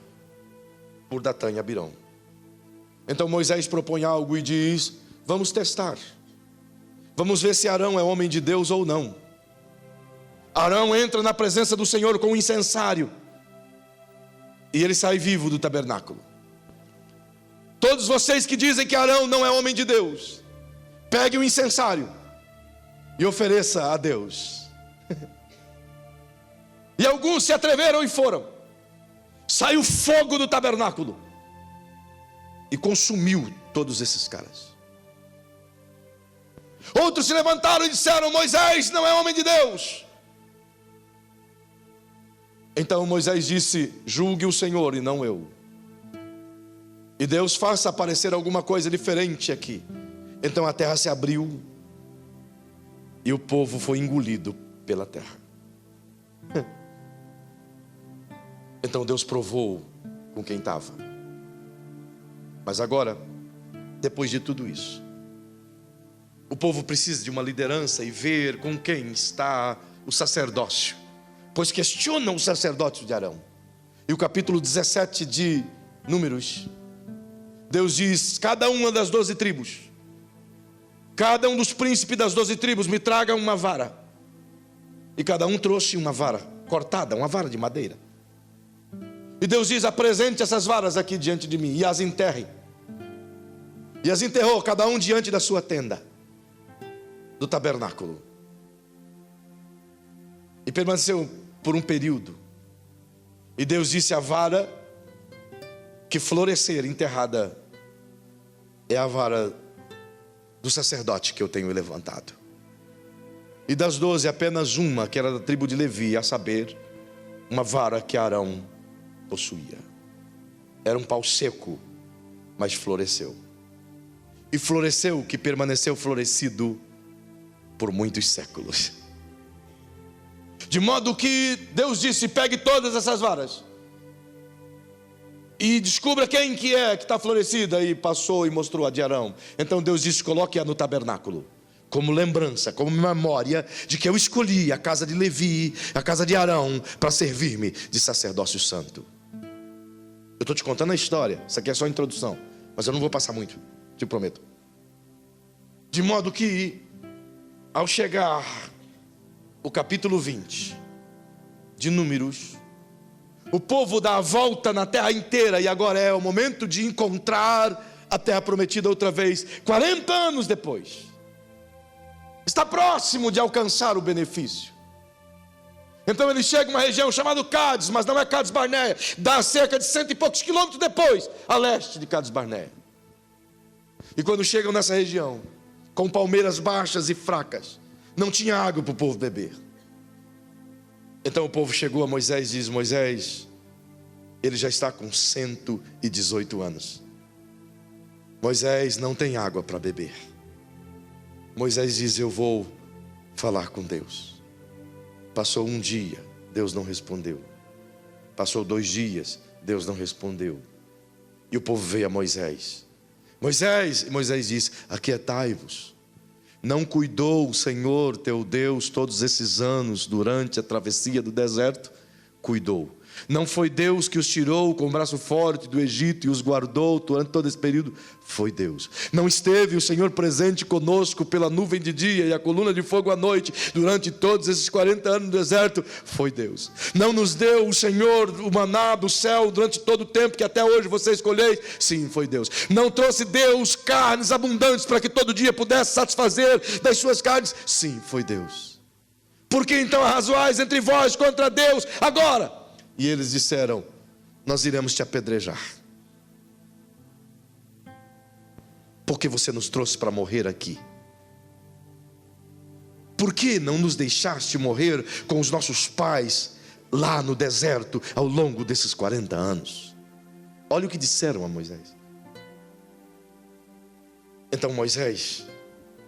por Datã e Abirão. Então Moisés propõe algo e diz: vamos testar, vamos ver se Arão é homem de Deus ou não. Arão entra na presença do Senhor com um incensário, e ele sai vivo do tabernáculo. Todos vocês que dizem que Arão não é homem de Deus, pegue o incensário e ofereça a Deus. E alguns se atreveram e foram. Saiu fogo do tabernáculo e consumiu todos esses caras. Outros se levantaram e disseram: Moisés não é homem de Deus. Então Moisés disse: julgue o Senhor e não eu. E Deus faça aparecer alguma coisa diferente aqui. Então a terra se abriu e o povo foi engolido pela terra. Então Deus provou com quem estava. Mas agora, depois de tudo isso, o povo precisa de uma liderança e ver com quem está o sacerdócio, pois questionam o sacerdócio de Arão. E o capítulo 17 de Números, Deus diz: cada uma das 12 tribos, cada um dos príncipes das 12 tribos me traga uma vara. E cada um trouxe uma vara cortada, uma vara de madeira. E Deus diz: apresente essas varas aqui diante de mim e as enterre. E as enterrou, cada um diante da sua tenda do tabernáculo. E permaneceu por um período. E Deus disse: a vara que florescer enterrada é a vara do sacerdote que eu tenho levantado. E das 12, apenas uma, que era da tribo de Levi, a saber, uma vara que Arão possuía. Era um pau seco, mas floresceu. E floresceu, que permaneceu florescido por muitos séculos. De modo que Deus disse: pegue todas essas varas e descubra quem que está florescida. E passou e mostrou a de Arão. Então Deus disse: coloque-a no tabernáculo, como lembrança, como memória de que eu escolhi a casa de Levi, a casa de Arão, para servir-me de sacerdócio santo. Eu estou te contando a história, isso aqui é só a introdução, mas eu não vou passar muito, te prometo. De modo que, ao chegar o capítulo 20 de Números, o povo dá a volta na terra inteira, e agora é o momento de encontrar a terra prometida outra vez, 40 anos depois. Está próximo de alcançar o benefício. Então ele chega a uma região chamada Cádiz, mas não é Cádiz Barneia, dá cerca de 100 e poucos quilômetros depois, a leste de Cádiz Barneia. E quando chegam nessa região, com palmeiras baixas e fracas, não tinha água para o povo beber. Então o povo chegou a Moisés e diz: Moisés, ele já está com 118 anos. Moisés não tem água para beber. Moisés diz: eu vou falar com Deus. Passou um dia, Deus não respondeu. Passou 2 dias, Deus não respondeu. E o povo veio a Moisés: Moisés, e Moisés diz: aquietai-vos. Não cuidou o Senhor teu Deus todos esses anos durante a travessia do deserto? Cuidou. Não foi Deus que os tirou com o braço forte do Egito e os guardou durante todo esse período? Foi Deus. Não esteve o Senhor presente conosco pela nuvem de dia e a coluna de fogo à noite durante todos esses 40 anos no deserto? Foi Deus. Não nos deu o Senhor o maná do céu durante todo o tempo que até hoje você escolheis? Sim, foi Deus. Não trouxe Deus carnes abundantes para que todo dia pudesse satisfazer das suas carnes? Sim, foi Deus. Por que então arrazoais entre vós contra Deus agora? E eles disseram: nós iremos te apedrejar, porque você nos trouxe para morrer aqui. Por que não nos deixaste morrer com os nossos pais lá no deserto ao longo desses 40 anos? Olha o que disseram a Moisés. Então Moisés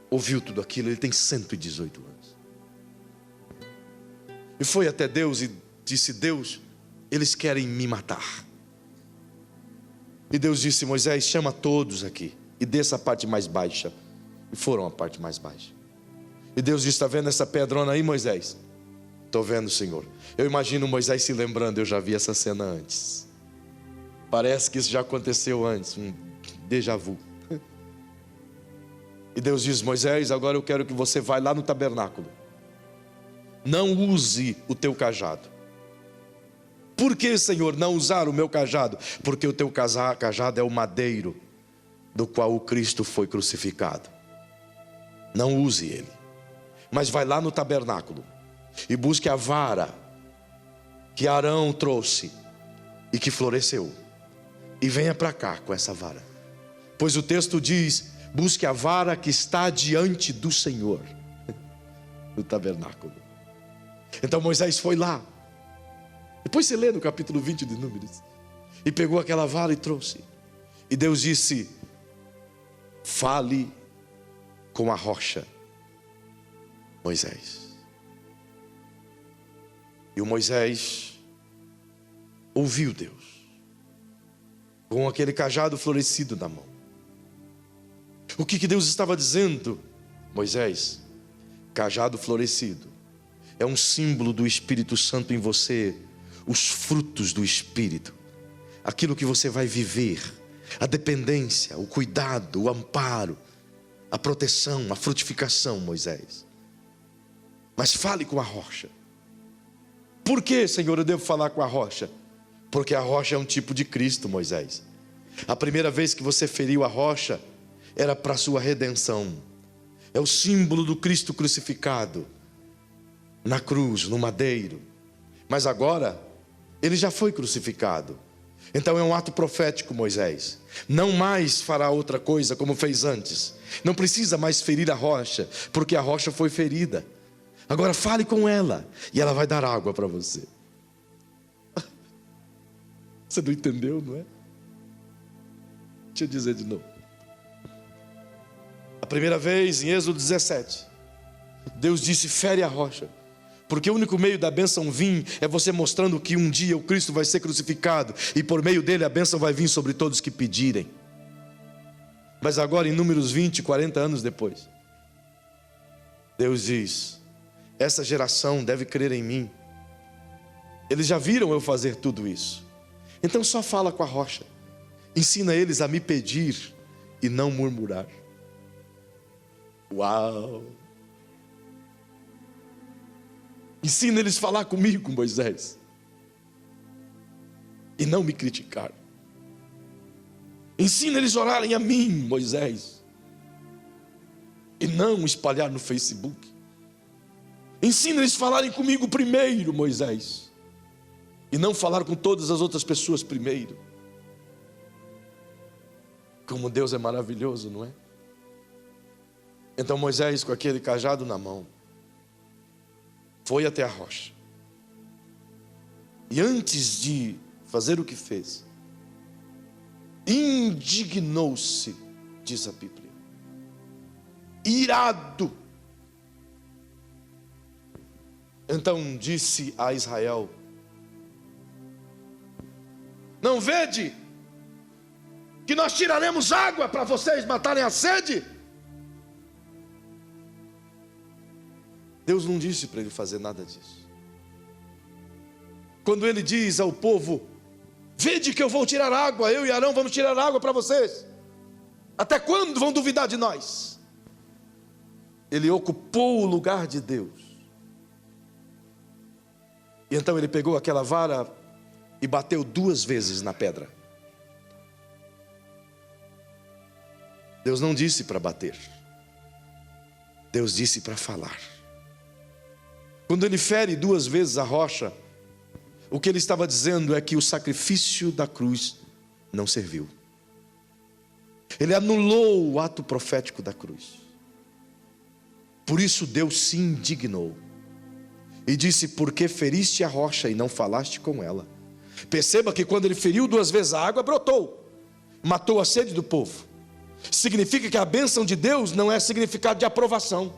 ouviu tudo aquilo. Ele tem 118 anos. E foi até Deus e disse: Deus, eles querem me matar. E Deus disse: Moisés, chama todos aqui e desça a parte mais baixa. E foram a parte mais baixa. E Deus disse: está vendo essa pedrona aí, Moisés? Estou vendo, Senhor. Eu imagino Moisés se lembrando: eu já vi essa cena antes. Parece que isso já aconteceu antes, um déjà vu. E Deus diz: Moisés, agora eu quero que você vá lá no tabernáculo. Não use o teu cajado. Por que, Senhor, não usar o meu cajado? Porque o teu cajado é o madeiro do qual o Cristo foi crucificado. Não use ele. Mas vai lá no tabernáculo e busque a vara que Arão trouxe e que floresceu. E venha para cá com essa vara. Pois o texto diz: busque a vara que está diante do Senhor no tabernáculo. Então Moisés foi lá. Depois você lê no capítulo 20 de Números. E pegou aquela vara e trouxe. E Deus disse: fale com a rocha, Moisés. E o Moisés ouviu Deus, com aquele cajado florescido na mão. O que Deus estava dizendo? Moisés, cajado florescido é um símbolo do Espírito Santo em você. Os frutos do Espírito, aquilo que você vai viver, a dependência, o cuidado, o amparo, a proteção, a frutificação, Moisés. Mas fale com a rocha. Por que, Senhor, eu devo falar com a rocha? Porque a rocha é um tipo de Cristo, Moisés. A primeira vez que você feriu a rocha era para a sua redenção. É o símbolo do Cristo crucificado na cruz, no madeiro. Mas agora ele já foi crucificado. Então é um ato profético, Moisés. Não mais fará outra coisa como fez antes. Não precisa mais ferir a rocha, porque a rocha foi ferida. Agora fale com ela e ela vai dar água para você. Você não entendeu, não é? Deixa eu dizer de novo. A primeira vez em Êxodo 17, Deus disse: fere a rocha. Porque o único meio da bênção vir é você mostrando que um dia o Cristo vai ser crucificado e por meio dele a bênção vai vir sobre todos que pedirem. Mas agora em Números 20, 40 anos depois, Deus diz: essa geração deve crer em mim. Eles já viram eu fazer tudo isso. Então só fala com a rocha. Ensina eles a me pedir e não murmurar. Uau! Ensina eles a falar comigo, Moisés, e não me criticar. Ensina eles a orarem a mim, Moisés, e não espalhar no Facebook. Ensina eles a falarem comigo primeiro, Moisés, e não falar com todas as outras pessoas primeiro. Como Deus é maravilhoso, não é? Então Moisés, com aquele cajado na mão, foi até a rocha. E antes de fazer o que fez, indignou-se diz a Bíblia. Irado. Então disse a Israel: não vede que nós tiraremos água para vocês matarem a sede? Deus não disse para ele fazer nada disso. Quando ele diz ao povo: vede que eu vou tirar água, eu e Arão vamos tirar água para vocês, até quando vão duvidar de nós? Ele ocupou o lugar de Deus. E então ele pegou aquela vara e bateu 2 vezes na pedra. Deus não disse para bater, Deus disse para falar. Quando ele fere 2 vezes a rocha, o que ele estava dizendo é que o sacrifício da cruz não serviu. Ele anulou o ato profético da cruz. Por isso Deus se indignou e disse: por que feriste a rocha e não falaste com ela? Perceba que quando ele feriu 2 vezes, a água brotou, matou a sede do povo. Significa que a bênção de Deus não é significado de aprovação.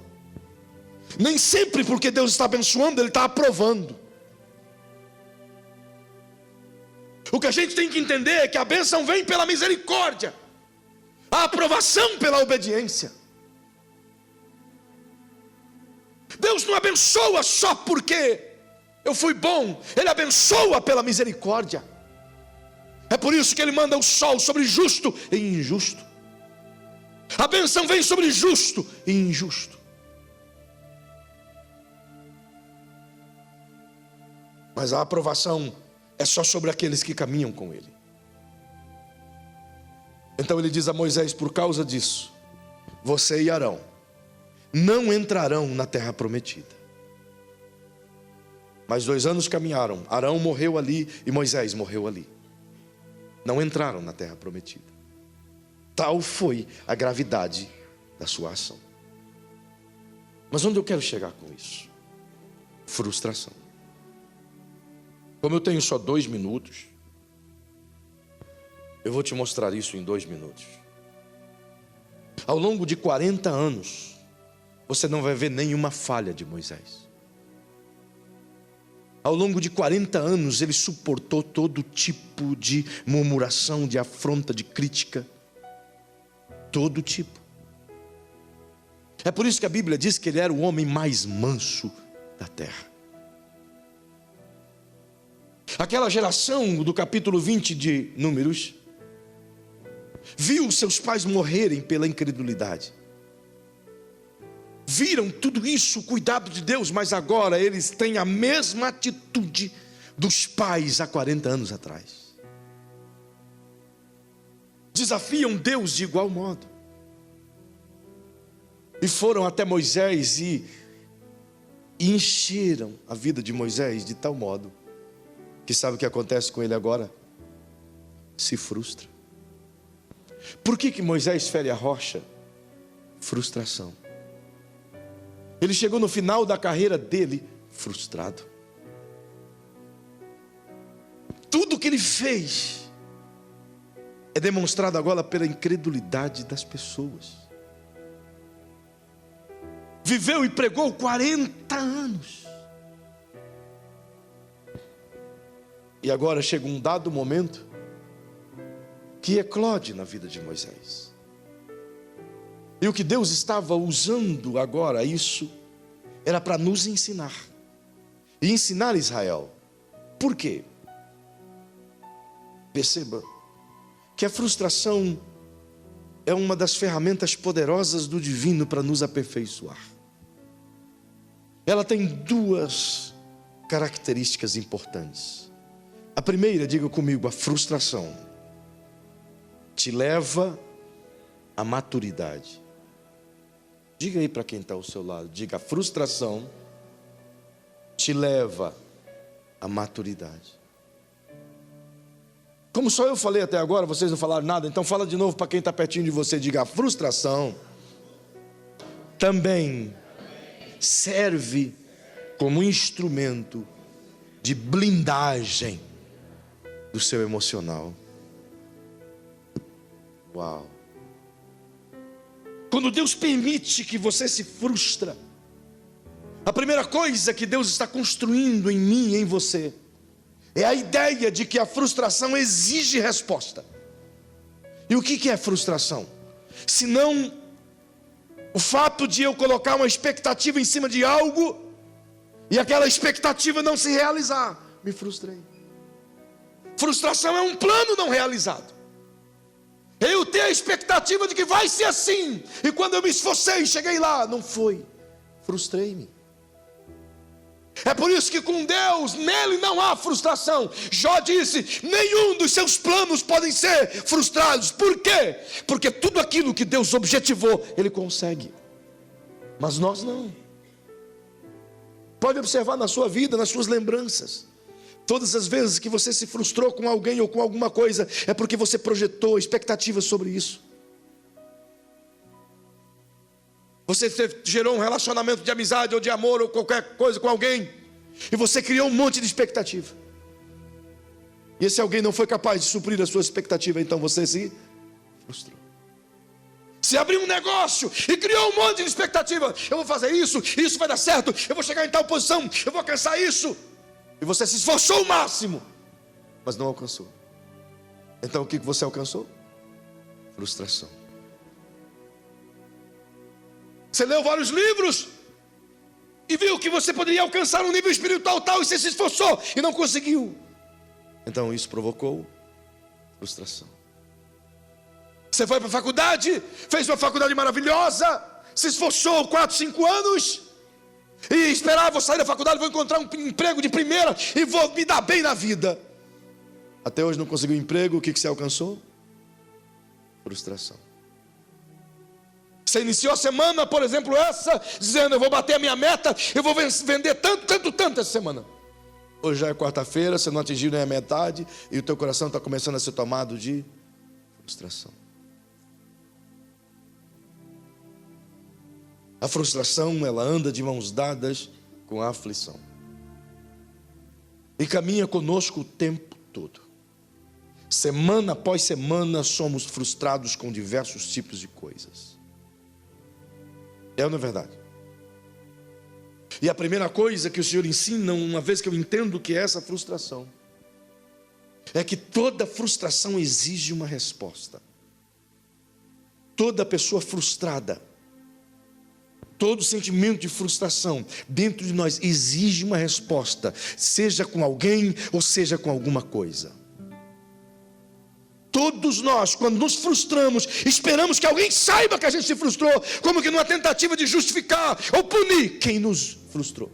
Nem sempre porque Deus está abençoando, Ele está aprovando. O que a gente tem que entender é que a bênção vem pela misericórdia, a aprovação pela obediência. Deus não abençoa só porque eu fui bom, Ele abençoa pela misericórdia. É por isso que Ele manda o sol sobre justo e injusto. A bênção vem sobre justo e injusto. Mas a aprovação é só sobre aqueles que caminham com Ele. Então Ele diz a Moisés: por causa disso, você e Arão não entrarão na terra prometida. Mas 2 anos caminharam, Arão morreu ali e Moisés morreu ali. Não entraram na terra prometida. Tal foi a gravidade da sua ação. Mas onde eu quero chegar com isso? Frustração. Como eu tenho só 2 minutos, eu vou te mostrar isso em 2 minutos. Ao longo de 40 anos, você não vai ver nenhuma falha de Moisés. Ao longo de 40 anos, ele suportou todo tipo de murmuração, de afronta, de crítica. Todo tipo. É por isso que a Bíblia diz que ele era o homem mais manso da terra. Aquela geração do capítulo 20 de Números viu seus pais morrerem pela incredulidade. Viram tudo isso, o cuidado de Deus, mas agora eles têm a mesma atitude dos pais há 40 anos atrás. Desafiam Deus de igual modo. E foram até Moisés e encheram a vida de Moisés de tal modo que sabe o que acontece com ele agora? Se frustra. Por que Moisés fere a rocha? Frustração. Ele chegou no final da carreira dele frustrado. Tudo que ele fez é demonstrado agora pela incredulidade das pessoas. Viveu e pregou 40 anos. E agora chega um dado momento que eclode na vida de Moisés. E o que Deus estava usando agora isso era para nos ensinar. E ensinar Israel. Por quê? Perceba que a frustração é uma das ferramentas poderosas do divino para nos aperfeiçoar. Ela tem 2 características importantes. A primeira, diga comigo, a frustração te leva à maturidade. Diga aí para quem está ao seu lado, diga: a frustração te leva à maturidade. Como só eu falei até agora, vocês não falaram nada, então fala de novo para quem está pertinho de você, diga: a frustração também serve como instrumento de blindagem do seu emocional. Uau! Quando Deus permite que você se frustra, a primeira coisa que Deus está construindo em mim e em você é a ideia de que a frustração exige resposta. E o que é frustração? Se não o fato de eu colocar uma expectativa em cima de algo e aquela expectativa não se realizar, me frustrei. Frustração é um plano não realizado. Eu tenho a expectativa de que vai ser assim, e quando eu me esforcei e cheguei lá, não foi. Frustrei-me. É por isso que com Deus, nele não há frustração. Jó disse: nenhum dos seus planos podem ser frustrados. Por quê? Porque tudo aquilo que Deus objetivou, Ele consegue. Mas nós não. Pode observar na sua vida, nas suas lembranças. Todas as vezes que você se frustrou com alguém ou com alguma coisa, é porque você projetou expectativas sobre isso. Você gerou um relacionamento de amizade ou de amor ou qualquer coisa com alguém, e você criou um monte de expectativa. E esse alguém não foi capaz de suprir a sua expectativa, então você se frustrou. Você abriu um negócio e criou um monte de expectativa. Eu vou fazer isso, isso vai dar certo, eu vou chegar em tal posição, eu vou alcançar isso. E você se esforçou o máximo, mas não alcançou. Então o que você alcançou? Frustração. Você leu vários livros e viu que você poderia alcançar um nível espiritual tal, e você se esforçou e não conseguiu. Então isso provocou frustração. Você foi para a faculdade, fez uma faculdade maravilhosa, se esforçou 4, 5 anos e esperava: vou sair da faculdade, vou encontrar um emprego de primeira e vou me dar bem na vida. Até hoje não conseguiu emprego. O que você alcançou? Frustração. Você iniciou a semana, por exemplo, essa, dizendo: eu vou bater a minha meta, eu vou vender tanto essa semana. Hoje já é quarta-feira, você não atingiu nem a metade, e o teu coração está começando a ser tomado de frustração. A frustração, ela anda de mãos dadas com a aflição, e caminha conosco o tempo todo. Semana após semana somos frustrados com diversos tipos de coisas. É ou não é verdade? E a primeira coisa que o Senhor ensina, uma vez que eu entendo que é essa frustração, é que toda frustração exige uma resposta. Toda pessoa frustrada, todo sentimento de frustração dentro de nós exige uma resposta, seja com alguém ou seja com alguma coisa. Todos nós, quando nos frustramos, esperamos que alguém saiba que a gente se frustrou, como que numa tentativa de justificar ou punir quem nos frustrou.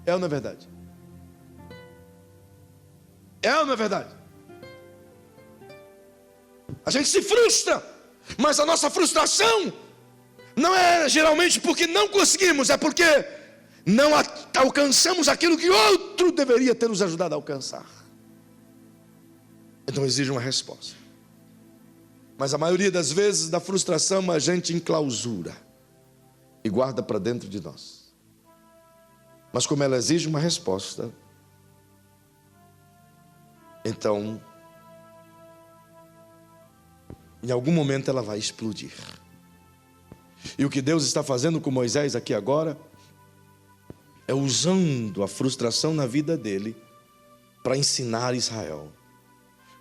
É ou não é verdade? É ou não é verdade? A gente se frustra, mas a nossa frustração não é geralmente porque não conseguimos, é porque não alcançamos aquilo que outro deveria ter nos ajudado a alcançar. Então exige uma resposta. Mas a maioria das vezes da frustração a gente enclausura e guarda para dentro de nós. Mas como ela exige uma resposta, então em algum momento ela vai explodir. E o que Deus está fazendo com Moisés aqui agora é usando a frustração na vida dele para ensinar Israel.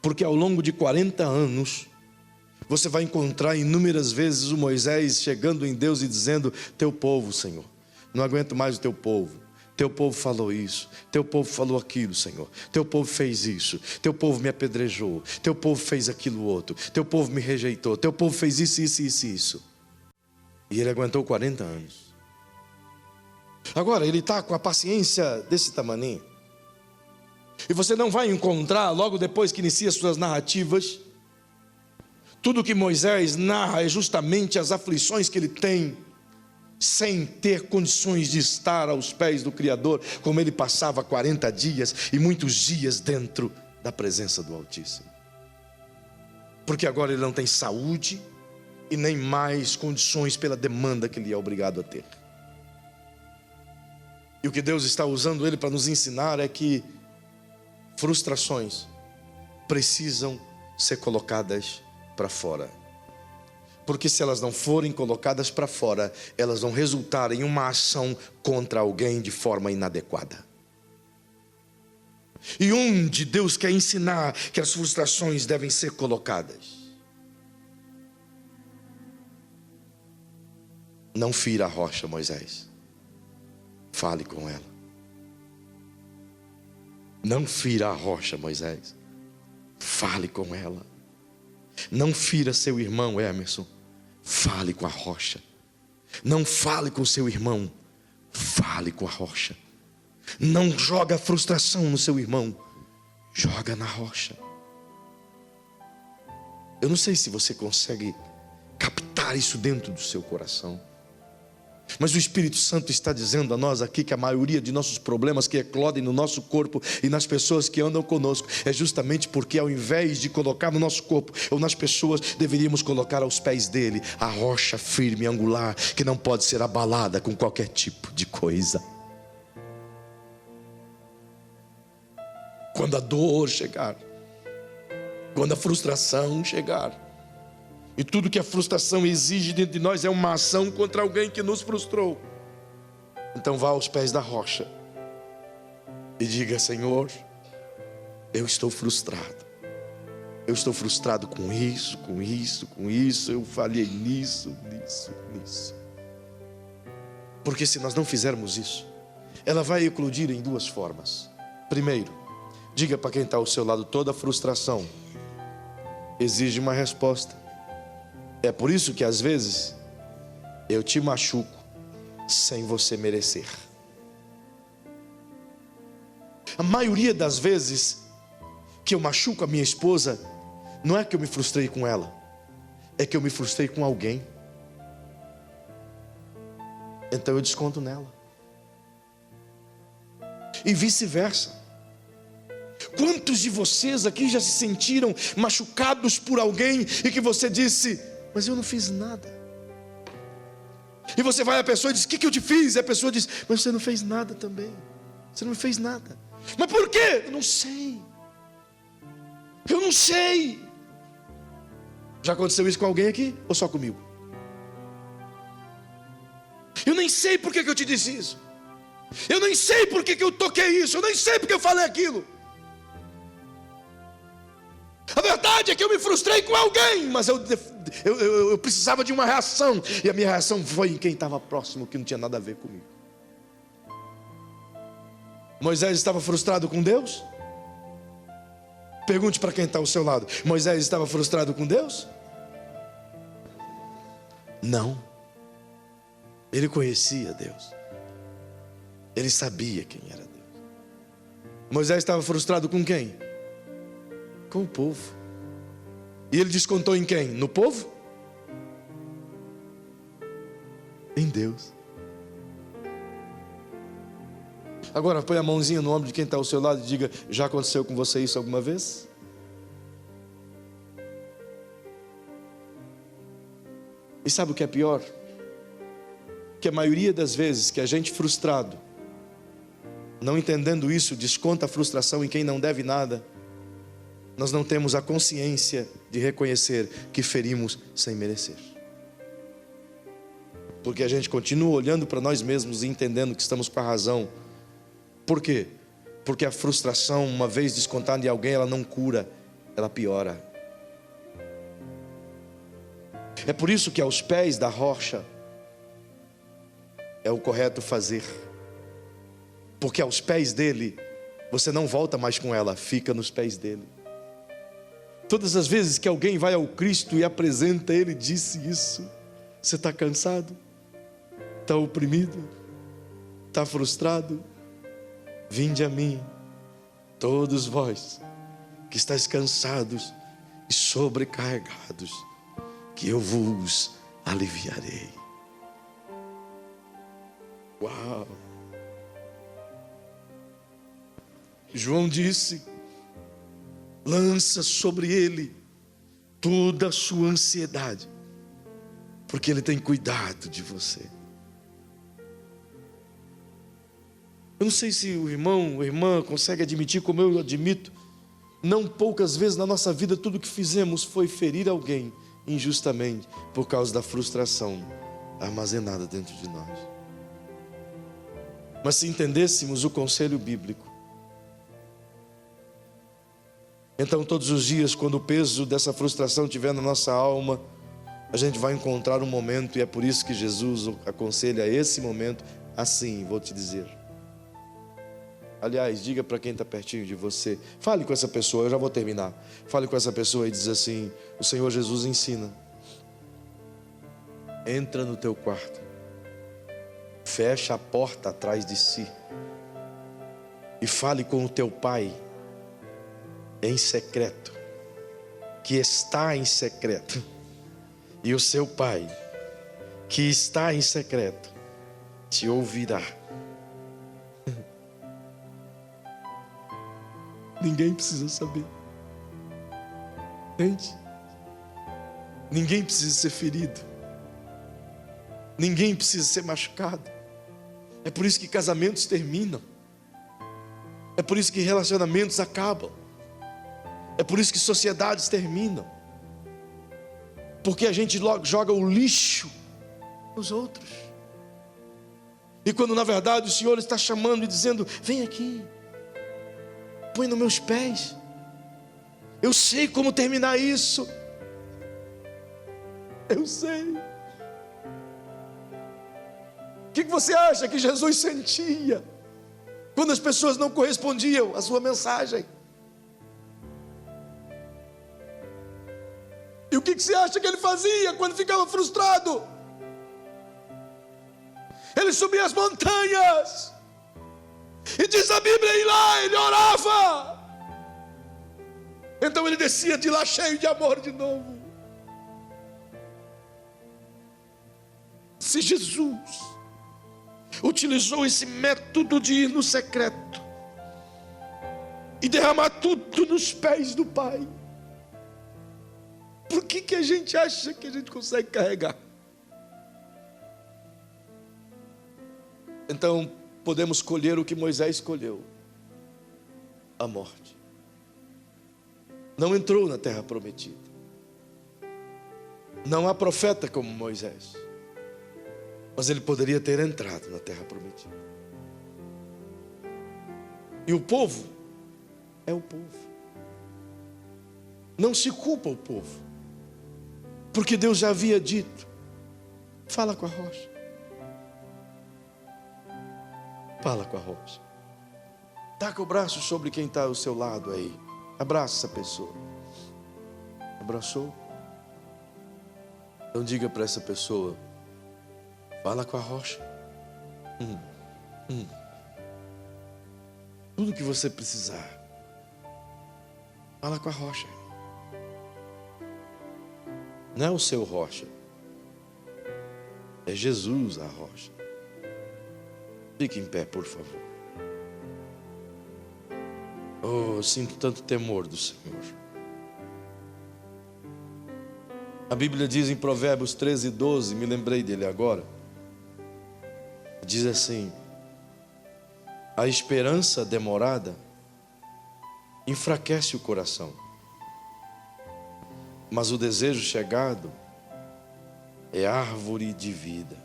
Porque ao longo de 40 anos você vai encontrar inúmeras vezes o Moisés chegando em Deus e dizendo: teu povo, Senhor, não aguento mais o teu povo. Teu povo falou isso, teu povo falou aquilo, Senhor. Teu povo fez isso, teu povo me apedrejou, teu povo fez aquilo outro, teu povo me rejeitou, teu povo fez isso. E ele aguentou 40 anos. Agora ele está com a paciência desse tamaninho. E você não vai encontrar, logo depois que inicia suas narrativas, tudo que Moisés narra é justamente as aflições que ele tem, sem ter condições de estar aos pés do Criador, como ele passava 40 dias e muitos dias dentro da presença do Altíssimo. Porque agora ele não tem saúde e nem mais condições pela demanda que ele é obrigado a ter. E o que Deus está usando ele para nos ensinar é que frustrações precisam ser colocadas para fora. Porque se elas não forem colocadas para fora, elas vão resultar em uma ação contra alguém de forma inadequada. E onde Deus quer ensinar que as frustrações devem ser colocadas? Não fira a rocha, Moisés. Fale com ela. Não fira a rocha, Moisés. Fale com ela. Não fira seu irmão, Emerson. Fale com a rocha. Não fale com seu irmão. Fale com a rocha. Não joga frustração no seu irmão. Joga na rocha. Eu não sei se você consegue captar isso dentro do seu coração. Mas o Espírito Santo está dizendo a nós aqui que a maioria de nossos problemas que eclodem no nosso corpo e nas pessoas que andam conosco é justamente porque ao invés de colocar no nosso corpo ou nas pessoas, deveríamos colocar aos pés dele a rocha firme e angular que não pode ser abalada com qualquer tipo de coisa. Quando a dor chegar, quando a frustração chegar, e tudo que a frustração exige dentro de nós é uma ação contra alguém que nos frustrou, então vá aos pés da rocha e diga: Senhor, eu estou frustrado. Eu estou frustrado com isso, com isso, com isso. Eu falhei nisso. Porque se nós não fizermos isso, ela vai eclodir em duas formas. Primeiro, diga para quem está ao seu lado: toda frustração exige uma resposta. É por isso que às vezes eu te machuco sem você merecer. A maioria das vezes que eu machuco a minha esposa, não é que eu me frustrei com ela, é que eu me frustrei com alguém. Então eu desconto nela. E vice-versa. Quantos de vocês aqui já se sentiram machucados por alguém e que você disse: mas eu não fiz nada. E você vai à pessoa e diz: o que eu te fiz? E a pessoa diz: mas você não fez nada também. Você não fez nada. Mas por quê? Eu não sei. Eu não sei. Já aconteceu isso com alguém aqui? Ou só comigo? Eu nem sei por que eu te disse isso. Eu nem sei por que eu toquei isso. Eu nem sei por que eu falei aquilo. A verdade é que eu me frustrei com alguém, mas eu precisava de uma reação, e a minha reação foi em quem estava próximo, que não tinha nada a ver comigo. Moisés estava frustrado com Deus? Pergunte para quem está ao seu lado: Moisés estava frustrado com Deus? Não. Ele conhecia Deus. Ele sabia quem era Deus. Moisés estava frustrado com quem? Com o povo. E ele descontou em quem? No povo? Em Deus. Agora põe a mãozinha no ombro de quem está ao seu lado e diga: já aconteceu com você isso alguma vez? E sabe o que é pior? Que a maioria das vezes que a gente frustrado, não entendendo isso, desconta a frustração em quem não deve nada, nós não temos a consciência de reconhecer que ferimos sem merecer. Porque a gente continua olhando para nós mesmos e entendendo que estamos com a razão. Por quê? Porque a frustração, uma vez descontada em alguém, ela não cura, ela piora. É por isso que aos pés da rocha é o correto fazer. Porque aos pés dele, você não volta mais com ela, fica nos pés dele. Todas as vezes que alguém vai ao Cristo e apresenta Ele, disse isso: você está cansado? Está oprimido? Está frustrado? Vinde a mim, todos vós que estáis cansados e sobrecarregados, que eu vos aliviarei. Uau! João disse: lança sobre ele toda a sua ansiedade, porque ele tem cuidado de você. Eu não sei se o irmão ou a irmã consegue admitir, como eu admito, não poucas vezes na nossa vida tudo que fizemos foi ferir alguém injustamente por causa da frustração armazenada dentro de nós. Mas se entendêssemos o conselho bíblico, então todos os dias, quando o peso dessa frustração estiver na nossa alma, a gente vai encontrar um momento, e é por isso que Jesus aconselha esse momento assim, vou te dizer. Aliás, diga para quem está pertinho de você, fale com essa pessoa, eu já vou terminar. Fale com essa pessoa e diz assim: o Senhor Jesus ensina. Entra no teu quarto, fecha a porta atrás de si e fale com o teu pai em secreto, que está em secreto. E o seu pai, que está em secreto, te ouvirá. Ninguém precisa saber. Entende? Ninguém precisa ser ferido. Ninguém precisa ser machucado. É por isso que casamentos terminam. É por isso que relacionamentos acabam. É por isso que sociedades terminam. Porque a gente logo joga o lixo nos outros. E quando na verdade o Senhor está chamando e dizendo: vem aqui, põe nos meus pés, eu sei como terminar isso, eu sei. O que você acha que Jesus sentia quando as pessoas não correspondiam à sua mensagem? E o que você acha que ele fazia quando ficava frustrado? Ele subia as montanhas, e diz a Bíblia, e lá ele orava. Então ele descia de lá cheio de amor de novo. Se Jesus utilizou esse método de ir no secreto e derramar tudo nos pés do Pai, por que a gente acha que a gente consegue carregar? Então podemos escolher o que Moisés escolheu: a morte. Não entrou na terra prometida. Não há profeta como Moisés, mas ele poderia ter entrado na terra prometida. E o povo é o povo. Não se culpa o povo, porque Deus já havia dito: fala com a rocha. Fala com a rocha. Taca o braço sobre quem está ao seu lado aí. Abraça essa pessoa. Abraçou? Então diga para essa pessoa: fala com a rocha. Tudo que você precisar, fala com a rocha. Não é o seu rocha, é Jesus a rocha. Fique em pé, por favor. Oh, eu sinto tanto temor do Senhor. A Bíblia diz em Provérbios 13:12, me lembrei dele agora. Diz assim: a esperança demorada enfraquece o coração, mas o desejo chegado é árvore de vida.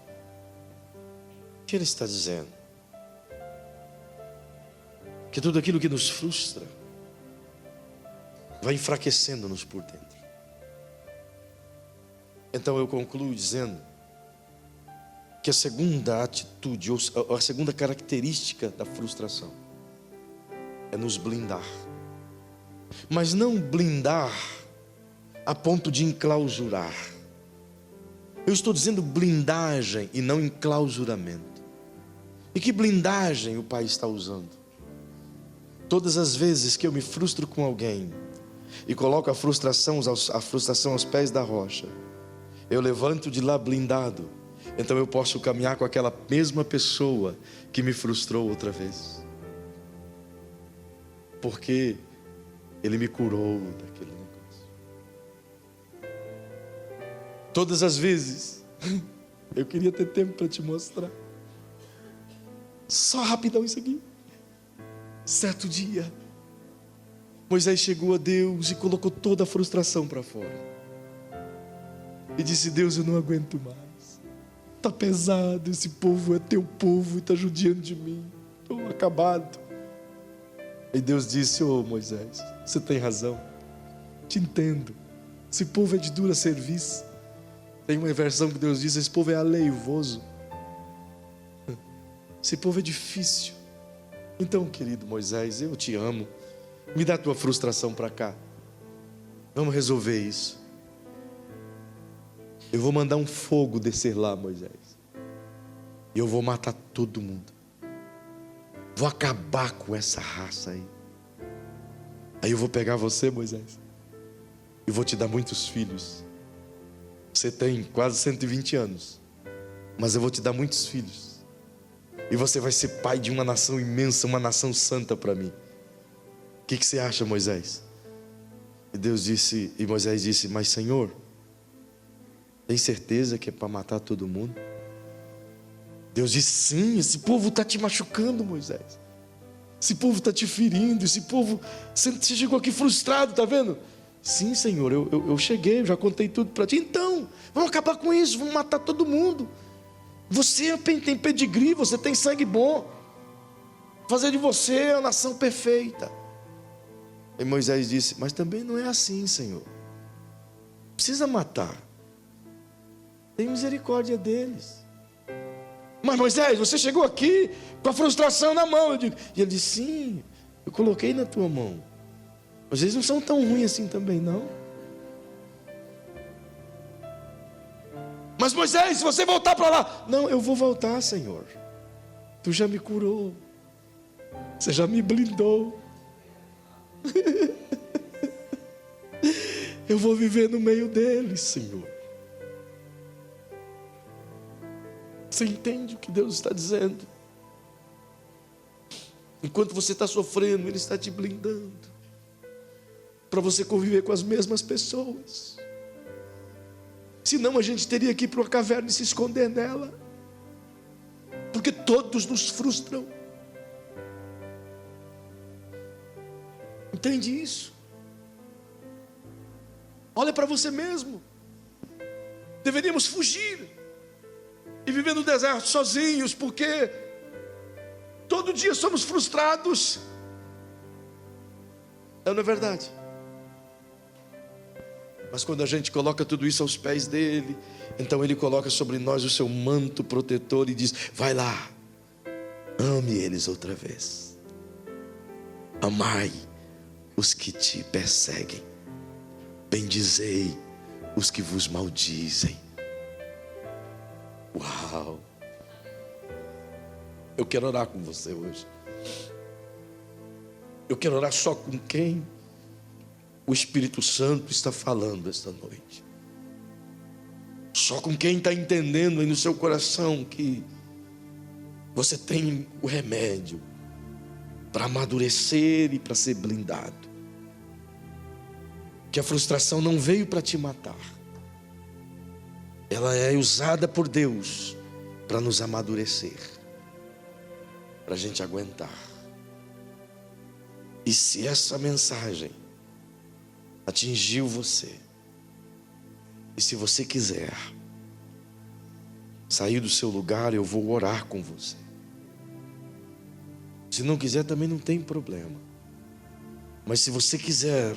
O que ele está dizendo? Que tudo aquilo que nos frustra vai enfraquecendo-nos por dentro. Então eu concluo dizendo que a segunda atitude, ou a segunda característica da frustração, é nos blindar. Mas não blindar a ponto de enclausurar. Eu estou dizendo blindagem e não enclausuramento. E que blindagem o Pai está usando? Todas as vezes que eu me frustro com alguém e coloco a frustração aos pés da rocha, eu levanto de lá blindado. Então eu posso caminhar com aquela mesma pessoa que me frustrou outra vez, porque Ele me curou daquele negócio. Todas as vezes, eu queria ter tempo para te mostrar. Só rapidão isso aqui. Certo dia, Moisés chegou a Deus e colocou toda a frustração para fora. e disse: Deus, eu não aguento mais. Está pesado, esse povo é teu povo e está judiando de mim. Estou acabado. E Deus disse: ô Moisés, você tem razão, te entendo. Esse povo é de dura serviço. Tem uma versão que Deus diz: esse povo é aleivoso. Esse povo é difícil. Então, querido Moisés, eu te amo. Me dá a tua frustração para cá. Vamos resolver isso. Eu vou mandar um fogo descer lá, Moisés. E eu vou matar todo mundo. Vou acabar com essa raça aí. Aí eu vou pegar você, Moisés, e vou te dar muitos filhos. Você tem quase 120 anos, mas eu vou te dar muitos filhos. E você vai ser pai de uma nação imensa, uma nação santa para mim. O que você acha, Moisés? E Moisés disse: mas Senhor, tem certeza que é para matar todo mundo? Deus disse: sim, esse povo está te machucando, Moisés. Esse povo está te ferindo, esse povo, você chegou aqui frustrado, está vendo? Sim, Senhor, eu cheguei, eu já contei tudo para ti. Então, vamos acabar com isso, vamos matar todo mundo. Você tem pedigree, você tem sangue bom. Fazer de você a nação perfeita. E Moisés disse: mas também não é assim, Senhor. Não precisa matar. Tem misericórdia deles. Mas Moisés, você chegou aqui com a frustração na mão. E ele disse: sim, eu coloquei na tua mão. Mas eles não são tão ruins assim também, não. Mas Moisés, se você voltar para lá... Não, eu vou voltar, Senhor. Tu já me curou. Você já me blindou. Eu vou viver no meio deles, Senhor. Você entende o que Deus está dizendo? Enquanto você está sofrendo, Ele está te blindando para você conviver com as mesmas pessoas. Senão a gente teria que ir para uma caverna e se esconder nela, porque todos nos frustram. Entende isso? Olha para você mesmo. Deveríamos fugir e viver no deserto sozinhos, porque todo dia somos frustrados. Não é verdade? Mas quando a gente coloca tudo isso aos pés dele, então ele coloca sobre nós o seu manto protetor e diz: vai lá, ame eles outra vez. Amai os que te perseguem, bendizei os que vos maldizem. Uau! Eu quero orar com você hoje. Eu quero orar só com quem o Espírito Santo está falando esta noite. Só com quem está entendendo aí no seu coração que você tem o remédio para amadurecer e para ser blindado. Que a frustração não veio para te matar. Ela é usada por Deus para nos amadurecer, para a gente aguentar. E se essa mensagem atingiu você, e se você quiser sair do seu lugar, eu vou orar com você. Se não quiser, também não tem problema. Mas se você quiser,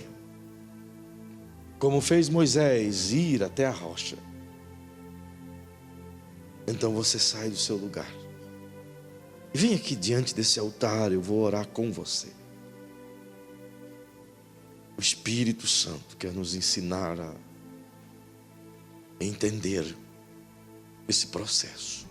como fez Moisés, ir até a rocha, então você sai do seu lugar e vem aqui diante desse altar. Eu vou orar com você. O Espírito Santo quer nos ensinar a entender esse processo.